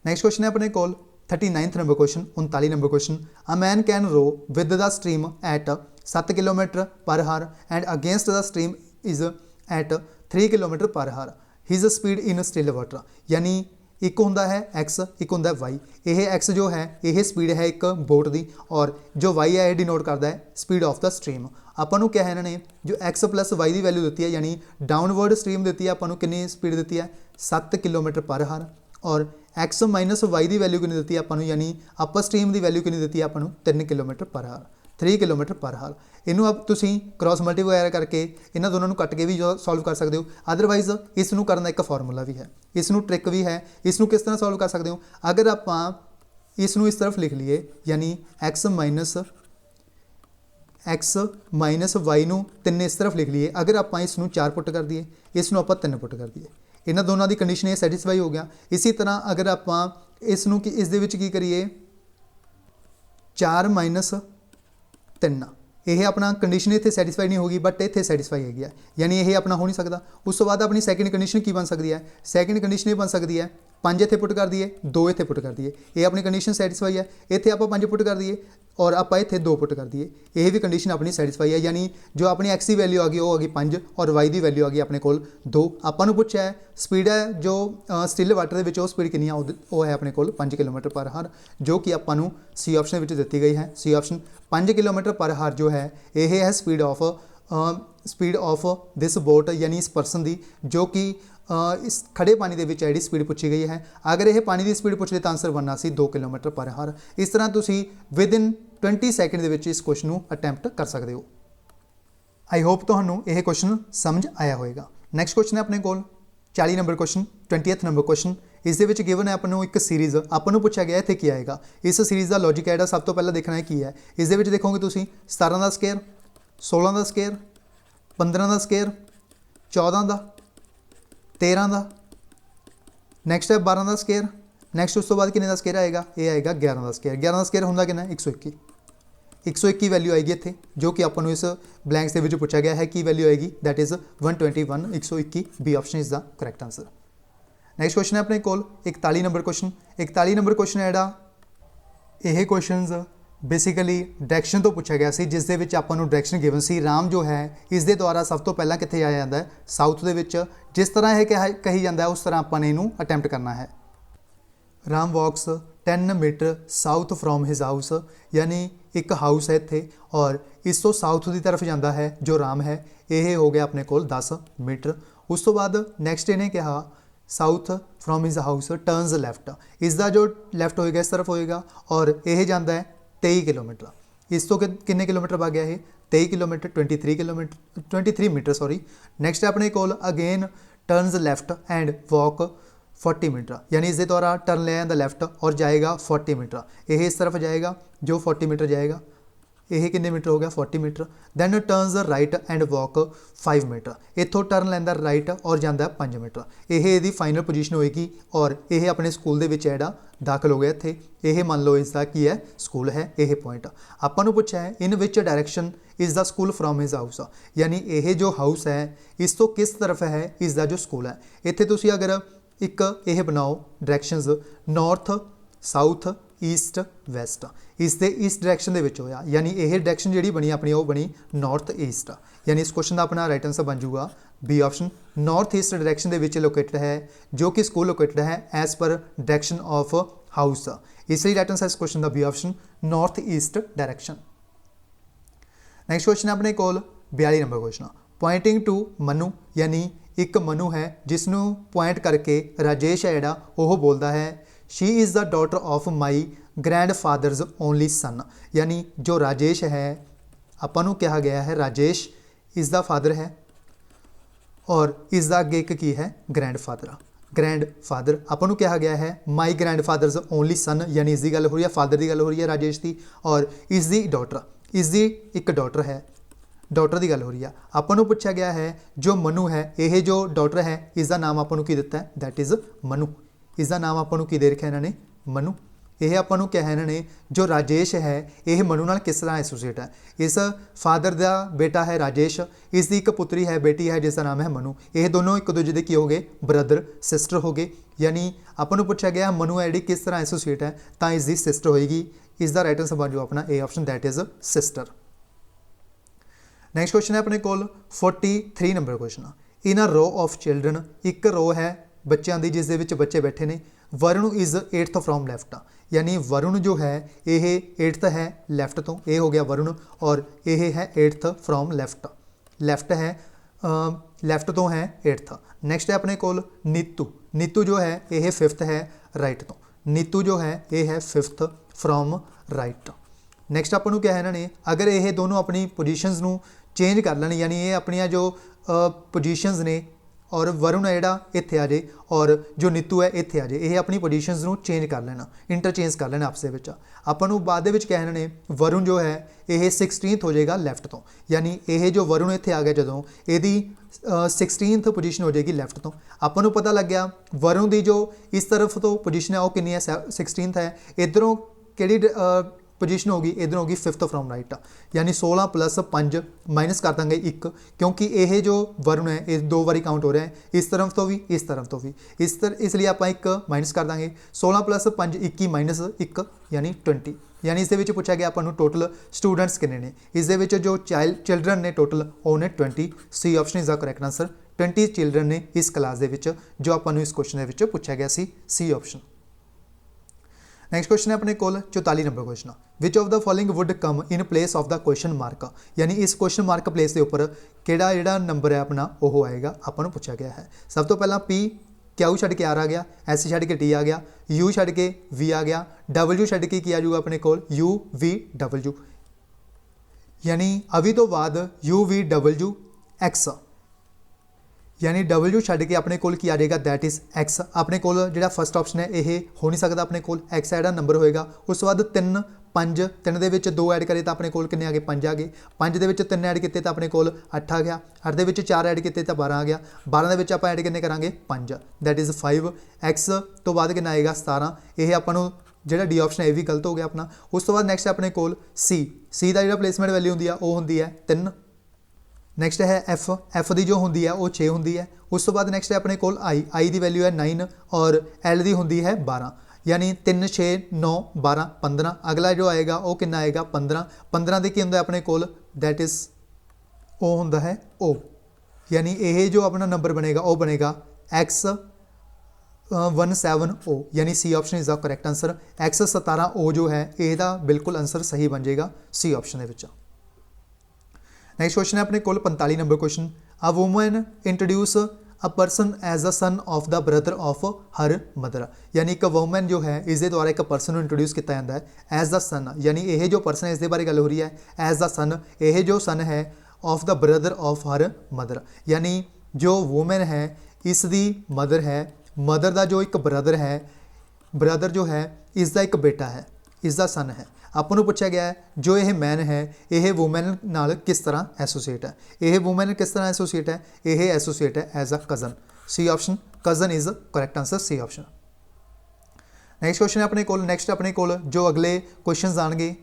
Next question ਹੈ ਆਪਣੇ ਕੋਲ 39th number question, 39 number question. A man can row with the stream at 7 kilometre per hour and against the stream is at 3 kilometre per hour, his speed in still water. ਯਾਨੀ ਇੱਕ ਹੁੰਦਾ ਹੈ x, ਇੱਕ ਹੁੰਦਾ ਹੈ y। ਇਹ x ਜੋ ਹੈ ਇਹ ਸਪੀਡ ਹੈ ਇੱਕ ਬੋਟ ਦੀ, ਔਰ ਜੋ y ਹੈ ਇਹ ਡਿਨੋਟ ਕਰਦਾ ਹੈ ਸਪੀਡ ਆਫ ਦਾ ਸਟ੍ਰੀਮ। ਆਪਾਂ ਨੂੰ ਕਿਹਾ ਹੈ ਇਹਨਾਂ ਨੇ ਜੋ x + y ਦੀ ਵੈਲਿਊ ਦਿੱਤੀ ਹੈ, ਯਾਨੀ ਡਾਊਨਵਰਡ ਸਟ੍ਰੀਮ ਦਿੱਤੀ ਹੈ ਆਪਾਂ ਨੂੰ, ਕਿੰਨੀ ਸਪੀਡ ਦਿੱਤੀ ਹੈ 7 ਕਿਲੋਮੀਟਰ ਪਰ ਹਾਰ, ਔਰ x - y ਦੀ ਵੈਲਿਊ ਕਿੰਨੀ ਦਿੱਤੀ ਹੈ ਆਪਾਂ ਨੂੰ, ਯਾਨੀ ਅਪਰ ਸਟ੍ਰੀਮ ਦੀ ਵੈਲਿਊ ਕਿੰਨੀ ਦਿੱਤੀ ਹੈ ਆਪਾਂ ਨੂੰ 3 ਕਿਲੋਮੀਟਰ ਪਰ ਹਾਰ, 3 ਕਿਲੋਮੀਟਰ ਪਰ ਹਾਰ। ਇਹਨੂੰ ਆਪ ਤੁਸੀਂ ਕ੍ਰਾਸ ਮਲਟੀਪਲਾਈ ਕਰਕੇ ਇਹਨਾਂ ਦੋਨਾਂ ਨੂੰ ਕੱਟ ਕੇ ਵੀ ਸੋਲਵ ਕਰ ਸਕਦੇ ਹੋ। ਅਦਰਵਾਈਜ਼ ਇਸ ਨੂੰ ਕਰਨ ਦਾ ਇੱਕ ਫਾਰਮੂਲਾ ਵੀ ਹੈ, ਇਸ ਨੂੰ ਟ੍ਰਿਕ ਵੀ ਹੈ। ਇਸ ਨੂੰ ਕਿਸ ਤਰ੍ਹਾਂ ਸੋਲਵ ਕਰ ਸਕਦੇ ਹੋ, ਅਗਰ ਆਪਾਂ ਇਸ ਨੂੰ ਇਸ ਤਰਫ ਲਿਖ ਲਈਏ, ਯਾਨੀ x - y ਨੂੰ 3 ਇਸ ਤਰਫ ਲਿਖ ਲਈਏ। ਅਗਰ ਆਪਾਂ ਇਸ ਨੂੰ 4 ਪੁੱਟ ਕਰ ਦਈਏ, ਇਸ ਨੂੰ ਆਪਾਂ 3 ਪੁੱਟ ਕਰ ਦਈਏ, ਇਹਨਾਂ ਦੋਨਾਂ ਦੀ ਕੰਡੀਸ਼ਨ ਇਹ ਸੈਟੀਸਫਾਈ ਹੋ ਗਿਆ। ਇਸੇ ਤਰ੍ਹਾਂ ਅਗਰ ਆਪਾਂ ਇਸ ਨੂੰ ਇਸ ਦੇ ਵਿੱਚ ਕੀ ਕਰੀਏ 4 - 3, ਇਹ ਆਪਣਾ ਕੰਡੀਸ਼ਨ ਇੱਥੇ ਸੈਟੀਸਫਾਈ ਨਹੀਂ ਹੋਗੀ, ਬਟ ਇੱਥੇ ਸੈਟੀਸਫਾਈ ਹੈਗੀ ਹੈ, ਯਾਨੀ ਇਹ ਆਪਣਾ ਹੋ ਨਹੀਂ ਸਕਦਾ। ਉਸ ਤੋਂ ਬਾਅਦ ਆਪਣੀ ਸੈਕਿੰਡ ਕੰਡੀਸ਼ਨ ਕੀ ਬਣ ਸਕਦੀ ਹੈ, ਸੈਕਿੰਡ ਕੰਡੀਸ਼ਨ ਇਹ ਬਣ ਸਕਦੀ ਹੈ 5 ਇੱਥੇ ਪੁੱਟ ਕਰ ਦਈਏ, 2 ਇੱਥੇ ਪੁੱਟ ਕਰ ਦਈਏ, ਇਹ ਆਪਣੀ ਕੰਡੀਸ਼ਨ ਸੈਟੀਸਫਾਈ ਹੈ। ਇੱਥੇ ਆਪਾਂ 5 ਪੁੱਟ ਕਰ ਦਈਏ ਔਰ ਆਪਾਂ ਇੱਥੇ 2 ਪੁੱਟ ਕਰ ਦਈਏ, ਇਹ ਵੀ ਕੰਡੀਸ਼ਨ ਆਪਣੀ ਸੈਟੀਸਫਾਈ ਹੈ। ਯਾਨੀ ਜੋ ਆਪਣੀ x ਦੀ ਵੈਲਿਊ ਆ ਗਈ ਉਹ ਆ ਗਈ 5 ਔਰ y ਦੀ ਵੈਲਿਊ ਆ ਗਈ ਆਪਣੇ ਕੋਲ 2। ਆਪਾਂ ਨੂੰ ਪੁੱਛਿਆ ਹੈ ਸਪੀਡ ਹੈ ਜੋ ਸਟਿਲ ਵਾਟਰ ਦੇ ਵਿੱਚ ਉਹ ਸਪੀਡ ਕਿੰਨੀ ਆ, ਉਹ ਹੈ ਆਪਣੇ ਕੋਲ 5 ਕਿਲੋਮੀਟਰ ਪਰ ਹਾਰ, ਜੋ ਕਿ ਆਪਾਂ ਨੂੰ ਸੀ ਆਪਸ਼ਨ ਵਿੱਚ ਦਿੱਤੀ ਗਈ ਹੈ। ਸੀ ਆਪਸ਼ਨ 5 ਕਿਲੋਮੀਟਰ ਪਰ ਹਾਰ ਜੋ ਹੈ ਇਹ ਹੈ ਸਪੀਡ ਆਫ ਦਿਸ ਬੋਟ, ਯਾਨੀ ਇਸ ਪਰਸਨ ਦੀ, ਜੋ ਕਿ ਇਸ ਖੜੇ ਪਾਣੀ ਦੇ ਵਿੱਚ ਜਿਹੜੀ ਸਪੀਡ ਪੁੱਛੀ ਗਈ ਹੈ। ਅਗਰ ਇਹ ਪਾਣੀ ਦੀ ਸਪੀਡ ਪੁੱਛਦੇ ਤਾਂ ਆਨਸਰ ਬਣਨਾ ਸੀ 2 ਕਿਲੋਮੀਟਰ ਪਰ ਹਾਰ। ਇਸ ਤਰ੍ਹਾਂ ਤੁਸੀਂ ਵਿਦਿਨ 20 ਸੈਕਿੰਡ ਦੇ ਵਿੱਚ ਇਸ ਕੁਐਸਚਨ ਨੂੰ ਅਟੈਂਪਟ ਕਰ ਸਕਦੇ ਹੋ। ਆਈ ਹੋਪ ਤੁਹਾਨੂੰ ਇਹ ਕੁਐਸਚਨ ਸਮਝ ਆਇਆ ਹੋਵੇਗਾ। ਨੈਕਸਟ ਕੁਐਸਚਨ ਹੈ ਆਪਣੇ ਕੋਲ 40 number question, 20th number question. ਇਸ ਦੇ ਵਿੱਚ ਗਿਵਨ ਹੈ ਆਪਾਂ ਨੂੰ ਇੱਕ ਸੀਰੀਜ਼, ਆਪਾਂ ਨੂੰ ਪੁੱਛਿਆ ਗਿਆ ਇੱਥੇ ਕੀ ਆਏਗਾ। ਇਸ ਸੀਰੀਜ਼ ਦਾ ਲੌਜਿਕ ਹੈ ਸਭ ਤੋਂ ਪਹਿਲਾਂ ਦੇਖਣਾ ਹੈ ਕੀ ਹੈ। ਇਸ ਦੇ ਵਿੱਚ ਦੇਖੋਗੇ ਤੁਸੀਂ 17 ਦਾ ਸਕੁਅਰ, 16 ਦਾ ਸਕੁਅਰ, 15 ਦਾ ਸਕੁਅਰ, 14 ਦਾ, 13 ਦਾ, ਨੈਕਸਟ ਹੈ 12 ਦਾ ਸਕੁਅਰ। ਨੈਕਸਟ ਉਸ ਤੋਂ ਬਾਅਦ ਕਿੰਨੇ ਦਾ ਸਕੁਅਰ ਆਏਗਾ, ਇਹ ਆਏਗਾ 11 ਦਾ ਸਕੁਅਰ। 11 ਦਾ ਸਕੁਅਰ ਹੁੰਦਾ ਕਿੰਨਾ 121, 121 ਵੈਲਿਊ ਆਏਗੀ ਇੱਥੇ, ਜੋ ਕਿ ਆਪਾਂ ਨੂੰ ਇਸ ਬਲੈਂਕਸ ਦੇ ਵਿੱਚ ਪੁੱਛਿਆ ਗਿਆ ਹੈ ਕੀ ਵੈਲਿਊ ਆਏਗੀ, that is 121, 121। B option is the correct answer. Next question ਹੈ ਆਪਣੇ ਕੋਲ 41 ਨੰਬਰ ਕੁਐਸਚਨ। 41 ਨੰਬਰ ਕੁਐਸਚਨ ਹੈ ਜਿਹੜਾ, ਇਹ ਕੁਐਸਚਨਸ ਬੇਸਿਕਲੀ ਡਾਇਰੈਕਸ਼ਨ ਤੋਂ ਪੁੱਛਿਆ ਗਿਆ ਸੀ, ਜਿਸ ਦੇ ਵਿੱਚ ਆਪਾਂ ਨੂੰ ਡਾਇਰੈਕਸ਼ਨ ਗਿਵਨ ਸੀ ਰਾਮ ਜੋ ਹੈ ਇਸ ਦੇ ਦੁਆਰਾ ਸਭ ਤੋਂ ਪਹਿਲਾਂ ਕਿੱਥੇ ਆਇਆ ਜਾਂਦਾ ਹੈ, ਸਾਊਥ ਦੇ ਵਿੱਚ। ਜਿਸ ਤਰ੍ਹਾਂ ਇਹ ਕਹੀ ਜਾਂਦਾ ਹੈ ਉਸ ਤਰ੍ਹਾਂ ਆਪਾਂ ਨੇ ਇਹਨੂੰ ਅਟੈਂਪਟ ਕਰਨਾ ਹੈ। Ram walks 10 metre south from his house, ਯਾਨੀ ਇੱਕ ਹਾਊਸ ਹੈ ਇੱਥੇ ਔਰ ਇਸ ਤੋਂ ਸਾਊਥ ਦੀ ਤਰਫ ਜਾਂਦਾ ਹੈ ਜੋ ਰਾਮ ਹੈ, ਇਹ ਹੋ ਗਿਆ ਆਪਣੇ ਕੋਲ 10 ਮੀਟਰ। ਉਸ ਤੋਂ ਬਾਅਦ ਨੈਕਸਟ ਇਹਨੇ ਕਿਹਾ south from his house turns left, ਇਸ ਦਾ ਜੋ ਲੈਫਟ ਹੋਏਗਾ ਇਸ ਤਰਫ ਹੋਏਗਾ ਔਰ ਇਹ ਜਾਂਦਾ ਹੈ 23 ਕਿਲੋਮੀਟਰ। ਇਸ ਤੋਂ ਕਿੰਨੇ ਕਿਲੋਮੀਟਰ ਵਗ ਗਿਆ ਇਹ 23 ਕਿਲੋਮੀਟਰ, 23 ਮੀਟਰ ਸੌਰੀ। ਨੈਕਸਟ ਹੈ ਆਪਣੇ ਕੋਲ again turns left and walk 40 metre, ਯਾਨੀ ਇਸ ਦੇ ਦੁਆਰਾ ਟਰਨ ਲੈ ਜਾਂਦਾ ਲੈਫਟ ਔਰ ਜਾਏਗਾ 40 ਮੀਟਰ। ਇਹ ਇਸ ਤਰਫ ਜਾਏਗਾ ਜੋ 40 ਮੀਟਰ ਜਾਏਗਾ, ਇਹ ਕਿੰਨੇ ਮੀਟਰ ਹੋ ਗਿਆ 40 metre. Then turns right and walk 5 metre, ਇੱਥੋਂ ਟਰਨ ਲੈਂਦਾ ਰਾਈਟ ਔਰ ਜਾਂਦਾ 5 ਮੀਟਰ। ਇਹ ਇਹਦੀ ਫਾਈਨਲ ਪੋਜੀਸ਼ਨ ਹੋਏਗੀ ਔਰ ਇਹ ਆਪਣੇ ਸਕੂਲ ਦੇ ਵਿੱਚ ਜਿਹੜਾ ਦਾਖਲ ਹੋ ਗਿਆ ਇੱਥੇ, ਇਹ ਮੰਨ ਲਓ ਇਸ ਦਾ ਕੀ ਹੈ ਸਕੂਲ ਹੈ। ਇਹ ਪੁਆਇੰਟ ਆਪਾਂ ਨੂੰ ਪੁੱਛਿਆ ਹੈ in which direction is the school from his house, ਯਾਨੀ ਇਹ ਜੋ ਹਾਊਸ ਹੈ ਇਸ ਤੋਂ ਕਿਸ ਤਰਫ ਹੈ ਇਸ ਦਾ ਜੋ ਸਕੂਲ ਹੈ। ਇੱਥੇ ਤੁਸੀਂ ਅਗਰ ਇੱਕ ਇਹ ਬਣਾਓ directions, north, south, east west, इस दे ईस्ट डायरैक्शन दे विच होया, यानी यह डायरैक्शन जिहड़ी बनी अपनी वो बनी नॉर्थ ईस्ट, यानी इस क्वेश्चन का अपना राइट आंसर बन जाऊगा B option, north east direction दे विच लोकेटेड है, जो कि स्कूल लोकेटेड है as per direction of house, इसलिए राइट आंसर इस क्वेश्चन का B option, north east direction. Next question अपने कोल 42 number question, pointing to Manu, यानी एक मनु है जिसनों पॉइंट करके राजेश है जिहड़ा वो बोलता है she is the daughter of my grandfather's only son, यानी जो राजेश है आपां नूं कहा गया है राजेश इज़ द फादर है और इस दा अगे एक की है ग्रैंड फादर आपां नूं कहा गया है माई ग्रैंड फादरज ओनली सन, यानी इसकी गल हो रही है फादर की गल हो रही है राजेश की, और इसकी डॉटर इसकी एक डॉटर है, डॉटर की गल हो रही है। आपां नूं पूछा गया है जो मनु है यह जो डॉटर है इसका नाम आपां नूं की दिता है दैट इज़ मनु, इसका नाम आपां नूं की दे रखा इन्होंने मनु। यह आपां नूं कहा इन्होंने जो राजेश है यह मनु नाल किस तरह एसोसीएट है, इस फादर का बेटा है राजेश, इसकी एक पुत्री है बेटी है जिसका नाम है मनु, यह दोनों एक दूजे के की हो गए ब्रदर सिस्टर हो गए, यानी आपां नूं पूछा गया मनु है जी किस तरह एसोसीएट है तो इसकी सिस्टर होएगी, इसका राइट आंसर बन जाओ अपना A option that is sister. Next question है अपने कोल 43 number question, in a row of children, एक रो है बच्चों की जिस दे विच बच्चे बैठे ने, Varun is 8th from left, यानी वरुण जो है ये 8th है लैफ्ट तो, ये हो गया वरुण, और ये है 8th फ्रॉम लैफ्ट है लैफ्ट तो है 8th। नैक्सट है अपने कोल नीतू जो है ये 5th है राइट तो, नीतू जो है ये है 5th फ्रॉम राइट। नैक्सट आपको क्या है इन्होंने अगर ये दोनों अपनी पोजीशनस नू चेंज कर लैन, यानी ये अपन जो पोजीशनस ने और वरुण है जिहड़ा इत्थे आ जाए और जो नीतू है इत्थे आ जाए, ये अपनी पोजीशनस नू चेंज कर लेना, इंटरचेंज कर लेना आपस में। अपन बाद दे विच क्या इन्होंने वरुण जो है ये 16th हो जाएगा लैफ्ट तो, यानी ये जो वरुण इत्थे आ गया जदों यदी 16th पोजीशन हो जाएगी लैफ्ट तो। अपन पता लग गया वरुण की जो इस तरफ तो पोजीशन है वो कितनी है 16th है, इधरों कि पोजीशन होगी इधर होगी 5th फ्रॉम राइट, यानी 16 + 5 माइनस कर देंगे 1, क्योंकि यह जो वरुण है ये 2 बारी काउंट हो रहा है, इस तरफ तो भी इस तरफ तो भी, इसलिए आप 1 माइनस कर देंगे, 16 + 5 21 माइनस 1 यानी 20, यानी इस पूछा गया अपन टोटल स्टूडेंट्स कितने ने, इस जो चिल्ड्रन ने टोटल वो ने 20, C option is the correct answer, 20 children ने इस क्लास के जो अपन इस क्वेश्चन के पूछा गया सी ऑप्शन। नैक्सट क्वेश्चन है अपने कोल 44 number question, which of the following would come in place of the question mark, यानी इस क्वेश्चन मार्क प्लेस के उपर किहड़ा जिहड़ा नंबर है अपना वो आएगा आपको पूछा गया है। सब तो पहला पी क्यू छड़ के आर आ गया, एस छड़ के टी आ गया, यू छड़ के वी आ गया, डबल्यू छड़ के की आ जाऊगा अपने कोल यू वी डबल्यू, यानी अभी तो बाद यू वी डबल्यू एक्स, यानी डबल्यू छड़ के अपने कोल की आ जाएगा दैट इज़ एक्स। अपने कोल जिहड़ा फर्स्ट ऑप्शन है ये हो नहीं सकता, अपने कोल एक्स जिहड़ा नंबर होएगा। उस बाद 3 5 3 दे विच 2 ऐड करे तो अपने कोल कितने आ गए 5 आ गए, 5 दे विच 3 ऐड किए तो अपने कोल 8 आ गया, 8 दे विच 4 ऐड किए तो 12 आ गया, 12 दे विच आपां ऐड कितने करांगे 5 दैट इज़ 5, एक्स तो बाद कितना आएगा 17, यह आपां जिहड़ा डी ऑप्शन है ये भी गलत हो गया अपना। उस तो बाद नैक्सट अपने कोल सी का जिहड़ा प्लेसमेंट वैल्यू होंदी है वो होंदी है 3। नैक्सट है एफ की जो होंदी है वो 6 होंदी है। उस तो बाद नैक्सट है अपने कोल आई की वैल्यू है 9 और एल की होंदी है 12, यानी 3 6 9 12 15। अगला जो आएगा वो कितना आएगा 15, 15 के की होंदा अपने कोल दैट इज़ ओ होंदा है ओ, यानी ये जो अपना नंबर बनेगा वो बनेगा X17O, यानी C option is the correct answer. X17O जो है यदा बिल्कुल आंसर सही बन जाएगा सी ऑप्शन के। नैक्सट क्वेश्चन है अपने कोल 45 number question, a woman introduce a person as a son of the brother of her mother, यानी एक वूमन जो है इसके द्वारा एक परसन इंट्रोड्यूस किया जाता है एज द सन, यानी यह जो परसन है इस बारे गल हो रही है एज द सन, यह जो सन है of the brother of her mother, यानी जो वूमन है इसकी मदर है, मदर का जो एक ब्रदर है, ब्रदर जो है इसका एक बेटा है, इसका सन है। आपको पूछा गया है जो यह मैन है यह वूमन नाल किस तरह एसोसीएट है, यह वूमन किस तरह एसोसीएट है, यह एसोसीएट है as a cousin, C option cousin is correct answer C option. Next question है अपने कोल, नैक्सट अपने कोल जो अगले क्वेश्चन आएंगे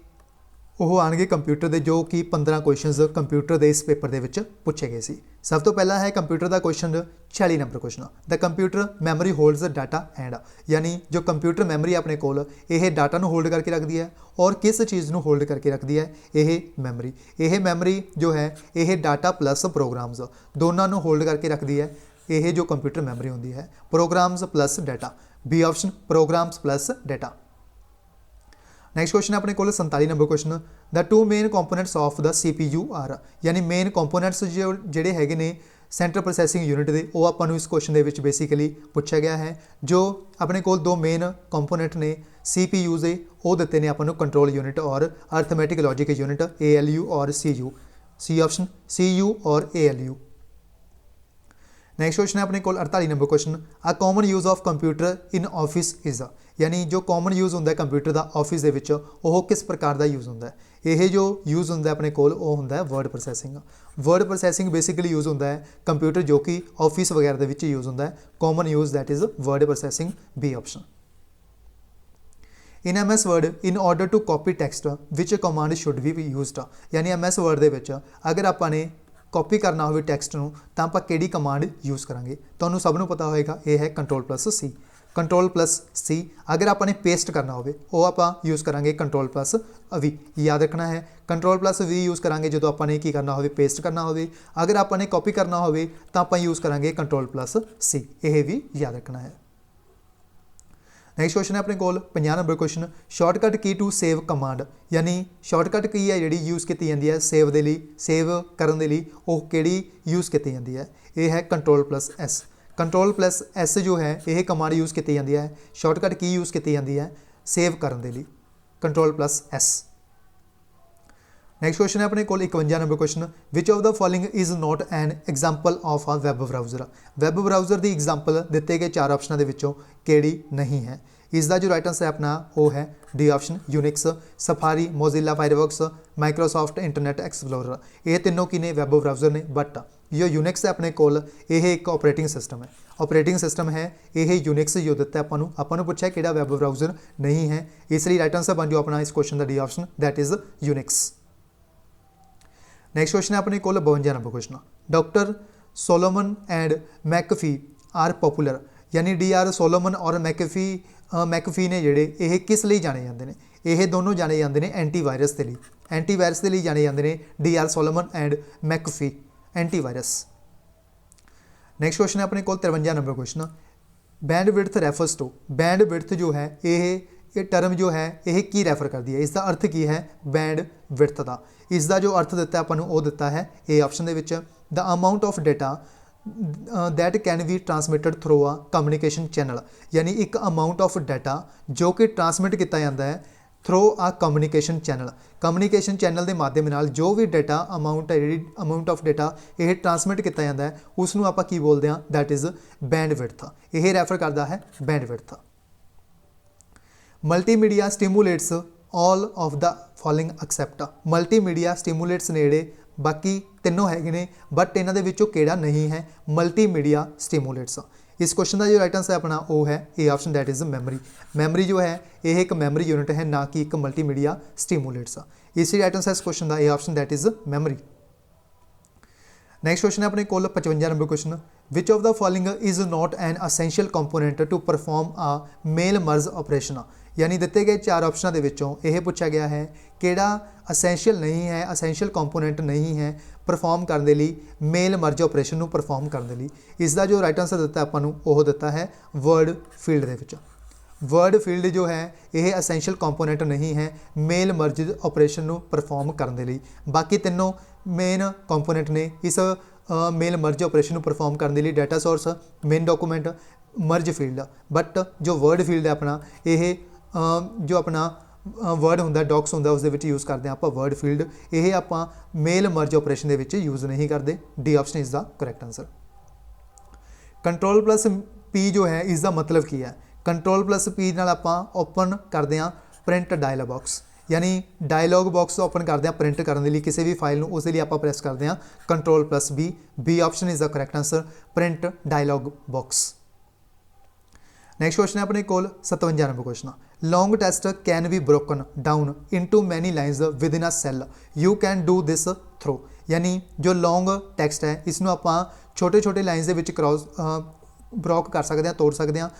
ਉਹ ਆਣਗੇ ਕੰਪਿਊਟਰ ਦੇ, ਜੋ ਕਿ 15 ਕੁਐਸचनस ਕੰਪਿਊਟਰ ਦੇ ਇਸ ਪੇਪਰ ਦੇ ਵਿੱਚ ਪੁੱਛੇ ਗਏ ਸੀ। ਸਭ ਤੋਂ ਪਹਿਲਾ ਹੈ computer the question 46 number question, the computer memory holds data and, यानी जो कंप्यूटर मैमरी अपने कोल यह डाटा ਨੂੰ होल्ड करके रखती है और किस चीज़ ਨੂੰ होल्ड करके रखती है, यह मैमरी जो है यह डाटा प्लस प्रोग्राम्स दोनों ਨੂੰ होल्ड करके रखती है। यह जो कंप्यूटर मैमरी होंदी है programs plus data, B option programs plus data. Next question अपने को 47 number question, the two main components of the CPU are, यानी मेन कंपोनेंट्स जो जोड़े है ने सेंट्रल प्रोसैसिंग यूनिट के, वो आपको इस क्वेश्चन के बेसिकली पूछा गया है। जो अपने को दो मेन कंपोनेंट ने CPU के वो दिते ने आपको कंट्रोल यूनिट और अर्थमैटिक लॉजिक यूनिट ALU और CU, सी ऑप्शन CU और ALU। नैक्सट क्वेश्चन है अपने को 48 number question, a common use of computer in office is, यानी जो कॉमन यूज़ होंगे कंप्यूटर का ऑफिस के विच वो किस प्रकार का यूज़ होंगे, यह जो यूज़ होंगे अपने को वो होंगे word processing. Word processing basically use होंगे है कंप्यूटर जो कि ऑफिस वगैरह के विच यूज़ होंगे, common use that is word processing, B option. In MS word in order to copy text which command should be used, यानी MS वर्ड के विच अगर आपने कॉपी करना हो टैक्सट में तो आप किहड़ी कमांड यूज़ करांगे, तो सबनों पता होएगा यह है कंट्रोल प्लस सी, कंट्रोल प्लस सी। अगर आपने पेस्ट करना हो आप यूज़ करांगे कंट्रोल प्लस V, याद रखना है कंट्रोल प्लस V यूज़ करांगे जो आपने की करना हो पेस्ट करना हो। अगर आपने कॉपी करना हो तो आप यूज़ करांगे कंट्रोल प्लस C, यह भी याद रखना है। नैक्सट क्वेश्चन है अपने को 50 नंबर क्वेश्चन, शॉर्टकट की टू सेव कमांड, यानी शॉर्टकट की है जी यूज़ की जाती है सेव के लिए, सेव करने के लिए वो किहड़ी यूज़ की जाती है, यह है control plus S। Control plus S जो है यह कमांड यूज़ की जाती है, शॉर्टकट की यूज़ की जाती है सेव करने के लिए, control plus S। Next question है अपने को 51 number question, which of the following is not an example of a web browser, web browser की एग्जाम्पल दिते गए 4 ऑप्शनों के विचों किहड़ी नहीं है। इसका जो राइट आंसर है अपना वो है D option Unix, safari, Mozilla Firefox, Microsoft internet explorer, ये तीनों की ने वैब ब्राउज़र ने, बट जो यूनिक्स है अपने कोल यह एक ऑपरेटिंग सिस्टम है, ऑपरेटिंग सिस्टम है यह यूनिक्स जो दिता है आपको पूछा कि वैब ब्राउज़र नहीं है, इसलिए राइट आंसर बन जाओ अपना इस क्वेश्चन का D option that is Unix. Next question है अपने को 52 number question, doctor Solomon and McAfee are popular, यानी DR सोलोमन और मैकफी ने जोड़े ये किस लिए जाने जाते हैं, ये दोनों जाने जाते हैं एंटीवायरस के लिए, एंटीवायरस के लिए जाने जाते हैं DR Solomon and McAfee, antivirus. Next question है अपने को 53 number question, bandwidth refers to, bandwidth जो है ये टर्म जो है यह की रैफर करती है, इसका अर्थ की है बैंड विड्थ का, इसका जो अर्थ दिता है अपन वो दिता है ए ऑप्शन के विच, the amount of data that can be transmitted through a communication channel, यानी एक अमाउंट ऑफ डाटा जो कि ट्रांसमिट किया जाता है through a communication channel, communication channel के माध्यम नाल जो भी डाटा अमाउंट है जी अमाउंट ऑफ डाटा ये ट्रांसमिट किया जाता है उसनों आपां की बोलते हैं दैट इज़ बैंड विड्थ, यह रैफर करता है band width. Multimedia stimulates all of the following except, multimedia stimulates ने जेहड़े बाकी तीनों है ने बट इन्हों के केड़ा नहीं है मल्टीमीडिया स्टिमुलेट्स। इस क्वेश्चन का जो राइट आंसर अपना वो है A option that is memory, memory जो है यह एक मेमरी यूनिट है ना कि एक मल्टीमीडिया स्टिमुलेट्स, इसलिए राइट आंसर इस क्वेश्चन का A option that is memory. Next question है अपने को 55 number question, which of the following is not an essential component to perform a mail merge operation, यानी दिते गए 4 ऑप्शनों के विचों यह पूछा गया है किहड़ा असेंशियल नहीं है, असेंशियल कंपोनेंट नहीं है परफॉर्म करने के लिए मेल मर्ज ऑपरेशन को परफॉर्म करने के लिए, इसका जो राइट आंसर दिता आपको वो दिता है वर्ड फील्ड के विच, वर्ड फील्ड जो है यह असेंशियल कंपोनेंट नहीं है मेल मर्ज ऑपरेशन को परफॉर्म करने के लिए, बाकी तीनों मेन कंपोनेंट ने इस मेल मर्ज ऑपरेशन को परफॉर्म करने के लिए, data source, main document, merge field, but जो वर्ड फील्ड है अपना यह जो अपना वर्ड होंगे डॉक्स होंगे उस यूज़ करते हैं आप वर्ड फील्ड, यह आप मेल मर्ज ऑपरेशन के यूज़ नहीं करते, D option is the correct answer. Control plus P जो है इसका मतलब की है, कंट्रोल प्लस P नाल आपां ओपन करते हैं प्रिंट डायलॉग बॉक्स, यानी डायलॉग बॉक्स ओपन करते हैं प्रिंट करने लिए किसी भी फाइल उस लिए आप प्रेस करते हैं control plus B, B option is the correct answer print dialog box. Next question है अपने को 57 number question, long text can be broken down into many lines within a cell you can do this through. यानी जो long text है इसनों आपां छोटे छोटे लाइन्स दे विच क्रॉस ब्रोक कर सकते हैं, तोड़ सकते हैं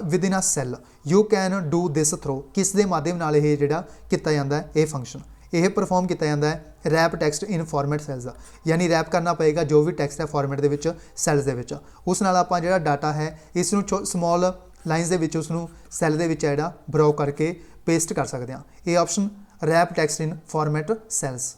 within a cell. You can do this through किस दे माध्यम नाल ये जिहड़ा कीता जांदा है ये फंक्शन यह परफॉर्म किया जाता है rap text in format cells. यानी रैप करना पएगा जो भी टैक्सट है फॉर्मेट दे विच सैल्स दे विच। उस नाल आपां जिहड़ा डाटा है इसनों स्मॉल लाइन्स दे विच उसनों सैल दे विच जिहड़ा ब्रो करके पेस्ट कर सकते हैं। ये option wrap text in format cells.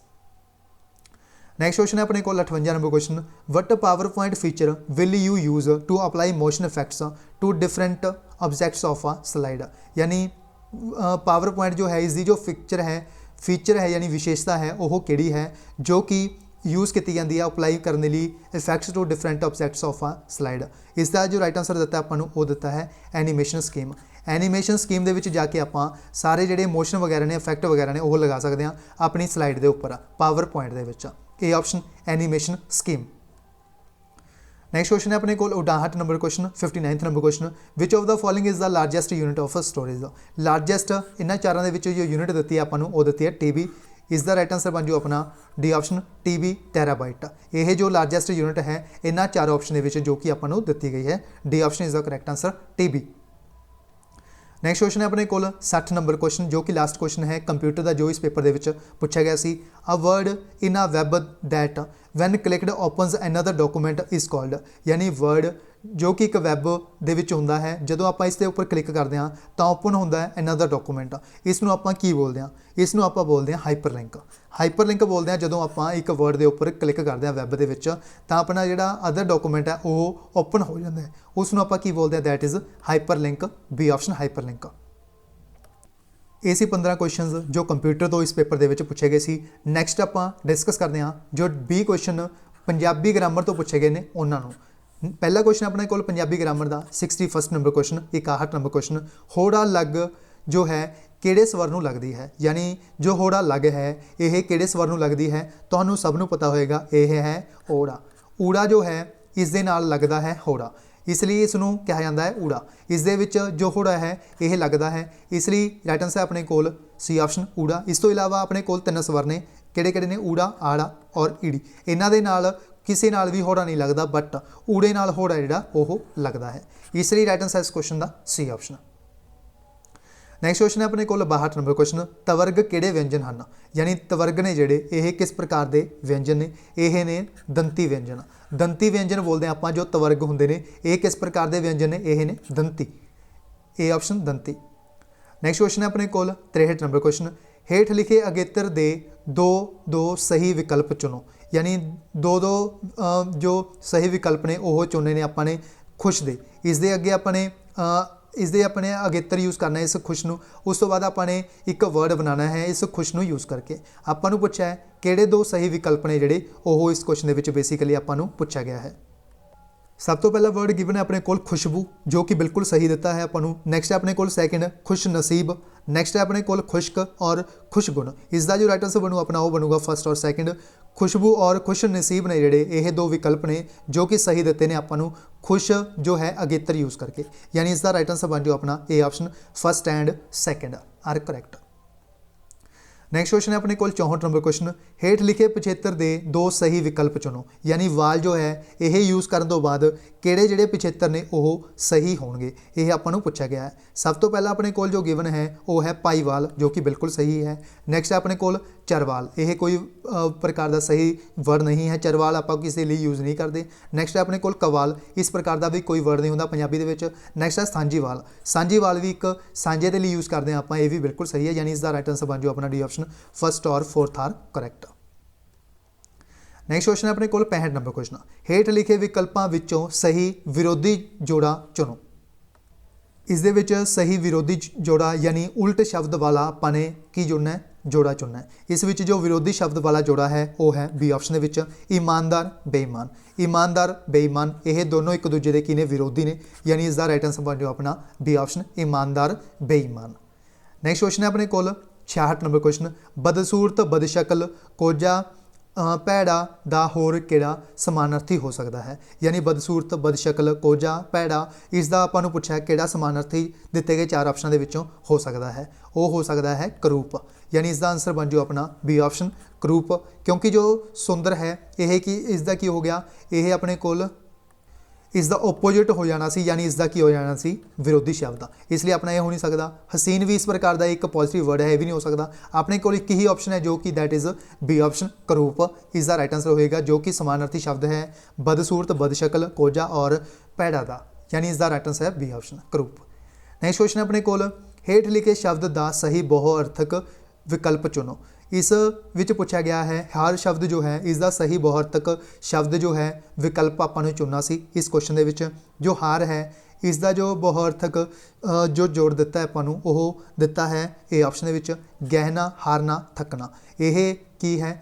Next question है अपने को 58 number question, what PowerPoint feature will you use to apply motion effects to different objects of a slide. यानी पावर पॉइंट जो है इसकी जो फीचर है यानी विशेषता है वह किहड़ी है जो कि यूज़ की जाती है अप्लाई करने लिए effects to different objects of a slide. इसका जो राइट आंसर दिता आपको वो दिता है एनीमेशन स्कीम। एनीमेशन स्कीम के जाके आप सारे जोड़े मोशन वगैरह ने इफैक्ट वगैरह ने वो लगा सकते हैं अपनी स्लाइड के उपर पावर पॉइंट के। Option animation scheme. Next question है अपने को 59 number question 59th number question, which of the following is the largest unit of storage. Largest इन्होंने चारों के जो यूनिट दी है आपको वो दी है TB। इसका राइट आंसर बन जाओ अपना डी ऑप्शन TB टेराबाइट। यह जो लार्जेस्ट यूनिट है इन्होंने चारों ऑप्शन के जो कि आपको दी गई है D option is the correct answer TB। Next question है अपने को 60 नंबर क्वेश्चन जो कि लास्ट क्वेश्चन है कंप्यूटर का जो इस पेपर के पूछा गया सी। A word in a web that when clicked opens another document is called. यानी वर्ड जो कि एक वैब दे विच हुंदा है जो आप इसके उपर क्लिक करते हैं तो ओपन होंदा है एनदर डॉकूमेंट। इसनों आप की बोलते हैं, इसनों आप बोलते हैं हाइपरलिंक। हाइपरलिंक बोलते हैं जो आप एक वर्ड के उपर क्लिक करते हैं वैब के तो अपना जो अदर डॉकूमेंट है वो ओपन हो जाता है, उसनों आप की बोलते हैं that is hyperlink. B option hyperlink. ये सी 15 क्वेश्चन जो कंप्यूटर तो इस पेपर के पूछे गए सी। नैक्सट आप डिस्कस करते हैं जो 20 क्वेश्चन पंजाबी ग्रामर तो पूछे गए हैं उन्होंने। पहला क्वेश्चन अपने को पंजाबी ग्रामर का 61st number question 61 number question, होड़ा लग जो है किहड़े स्वर नूं लगदी है। यानी जो होड़ा लग है यह किहड़े स्वर नूं लगदी है तुहानूं सब नूं पता होएगा यह है ऊड़ा। ऊड़ा जो है इस दे नाल लगदा है होड़ा, इसलिए इसनूं कहा जाता है ऊड़ा। इस दे विच जो होड़ा है यह लगदा है, इसलिए राइट आंसर अपने कोल सी ऑप्शन ऊड़ा। इस तो इलावा अपने कोल 3 स्वर ने किहड़े ने ऊड़ा आड़ा और ईड़ी। इन्हां दे नाल किसी नाल भी होड़ा नहीं लगता बट ऊड़े नाल होड़ा जिहड़ा ओह लगता है, इसलिए राइट आंसर इस क्वेश्चन का सी ऑप्शन। नैक्सट क्वेश्चन है अपने को 62 नंबर क्वेश्चन, तवर्ग किहड़े व्यंजन हैं। यानी तवर्ग ने जिहड़े यह किस प्रकार के व्यंजन ने, यह ने दंती व्यंजन। दंती व्यंजन बोलते हैं आप जो तवर्ग होंगे ने यह किस प्रकार के व्यंजन ने, यह ने दंती। ए ऑप्शन दंती। नैक्सट क्वेश्चन है अपने को 63 नंबर क्वेश्चन, हेठ लिखे अगेतर दे दो सही विकल्प चुनो। यानी दो जो सही विकल्प ने वह चुने ने अपने खुश दे। इस दे अगे अपने अगेतर यूज़ करना है इस खुश नूं। उस तो बाद आपने एक वर्ड बनाना है इस खुश नूं यूज़ करके। आपनूं पूछा है किहड़े 2 सही विकल्प ने जिहड़े ओह इस क्वेश्चन दे विच बेसिकली आपनूं पूछा गया है। सब तो पहला वर्ड गिवन है अपने कोल खुशबू जो कि बिल्कुल सही दिता है आपनूं। नैक्सट है अपने कोल सैकेंड खुश नसीब। नैक्सट है अपने कोल खुश्क और खुशगुण। इसका जो राइट आंसर बनू अपना वो बनूगा फर्स्ट और सैकेंड। खुशबू और खुश नसीब ने जिहड़े यह 2 विकल्प ने जो कि सही दिते ने आपनूं खुश जो है अगेतर यूज़ करके। यानी इसका राइट आंसर बन जाओ अपना A option first and second are correct. Next question है अपने को 64 नंबर क्वेश्चन, हेठ लिखे पिछेतर दे 2 सही विकल्प चुनो। यानी वाल जो है यह यूज़ करने तो बाद किहड़े जिहड़े पिछेतर ने वह सही होणगे, यह आपनूं पूछा गया है। सब तो पहला अपने को जो गिवन है वह है पाईवाल जो कि बिल्कुल सही है। नैक्सट है अपने को चरवाल, यह कोई प्रकार का सही वर्ड नहीं है, चरवाल आप किसी लिए यूज़ नहीं करते। नैक्सट है अपने को कवाल, इस प्रकार का भी कोई वर्ड नहीं होंदा पंजाबी दे विच। नैक्सट है सांझीवाल, सांझीवाल भी एक सांझे के लिए यूज़ करते हैं आप, ये भी बिल्कुल सही है। यानी इसका राइट आंसर बन जाओ अपना डी ऑप्शन फर्स्ट और fourth are correct. Next question है अपने को 65 नंबर क्वेश्चन, हेठ लिखे विकल्पों विचों सही विरोधी जोड़ा चुनो। इस दे विच सही विरोधी जोड़ा यानी उल्ट शब्द वाला अपने की जुड़ना है, जोड़ा चुनना है। इस विच जो विरोधी शब्द वाला जोड़ा है वह है बी ऑप्शन विच ईमानदार बेईमान। ईमानदार बेईमान यह दोनों एक दूजे के ने विरोधी ने, यानी इसका राइट आंसर बन जाओ अपना बी ऑप्शन ईमानदार बेईमान। नैक्सट क्वेश्चन है अपने को 66 नंबर क्वेश्चन, बदसूरत बदशकल कोजा ਭੈੜਾ ਦਾ ਹੋਰ ਕਿਹੜਾ ਸਮਾਨਾਰਥੀ ਹੋ ਸਕਦਾ ਹੈ। ਯਾਨੀ ਬਦਸੂਰਤ, ਬਦਸ਼ਕਲ, ਕੋਝਾ, ਭੈੜਾ, ਇਸ ਦਾ ਆਪਾਂ ਨੂੰ ਪੁੱਛਿਆ ਕਿਹੜਾ ਸਮਾਨਾਰਥੀ ਦਿੱਤੇ ਗਏ 4 ਆਪਸ਼ਨਾਂ ਦੇ ਵਿੱਚੋਂ ਹੋ ਸਕਦਾ ਹੈ। ਉਹ ਹੋ ਸਕਦਾ ਹੈ ਕਰੂਪ। यानी इसका आंसर बन जाओ अपना बी ऑप्शन करूप, क्योंकि जो सुंदर है यह कि इसका की हो गया, यह अपने कोल इसका ओपोजिट हो जाना सी, यानी इसका की हो जाना सी विरोधी शब्द, इसलिए अपना यह हो नहीं सकता। हसीन भी इस प्रकार का एक पॉजिटिव वर्ड है, यह भी नहीं हो सकता। अपने को एक ही ऑप्शन है जो कि दैट इज़ बी ऑप्शन करूप, इसका राइट आंसर होएगा जो कि समानार्थी शब्द है बदसूरत, बदशकल, कोझा और भैड़ा का, यानी इसका राइट आंसर है बी ऑप्शन करूप। नेक्स्ट क्वेश्चन अपने कोल हेठ लिखे शब्द का सही बहुअर्थक विकल्प चुनो। इस विच पूछा गया है हर शब्द जो है इसका सही बहुअर्थक शब्द जो है विकल्प आपां नूं चुनना सी। इस क्वेश्चन दे विच जो हार है इसका जो बहुअर्थक जो जोड़ दिता है आपां नूं ओह दिता है ए ऑप्शन दे विच गहना, हारना, थकना। यह की है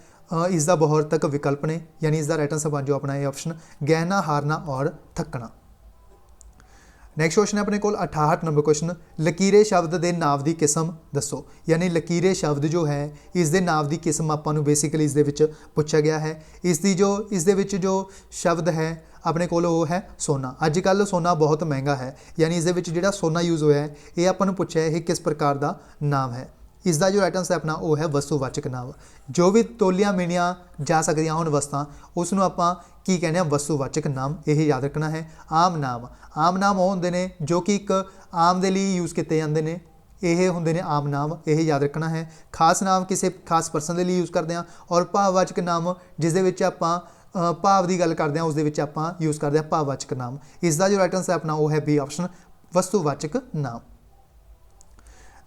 इसका बहुअर्थक विकल्प ने, यानी इसका राइट आंसर बन जाओ अपना ए ऑप्शन गहना, हारना और थकना। नैक्सट क्वेश्चन है अपने को 68 नंबर क्वेश्चन लकीरे शब्द के नाव की किस्म दसो। यानी लकीरे शब्द जो है इसके नाव की किस्म आपां नूं बेसिकली इस दे विच पूछा गया है। इसकी जो इस दे विच जो शब्द है अपने को है सोना। अजकल सोना बहुत महंगा है, यानी इस दे विच जिहड़ा सोना यूज़ होया है ये आपां नूं पूछा है किस प्रकार का नाम है। इसका जो राइट आंसर अपना वो है वस्तुवाचक नाम। जो भी तोलियां मिनिया जा सकदियां होण वस्तां उसनूं आपां की कहने वस्तुवाचक नाम, यह याद रखना है। आम नाम, आम नाम वो होंदे ने जो कि एक आम दे लई यूज़ किए जाते हैं, ये होंदे ने आम नाम, यह याद रखना है। खास नाम किसी खास परसन के लिए यूज़ करते हैं, और भाववाचक नाम जिस दे विच आपां भाव की गल करते हैं उस दे विच आपां यूज़ करते हैं भाववाचक नाम। इसका जो राइट आंसर अपना वो है बी ऑप्शन वस्तुवाचक नाम।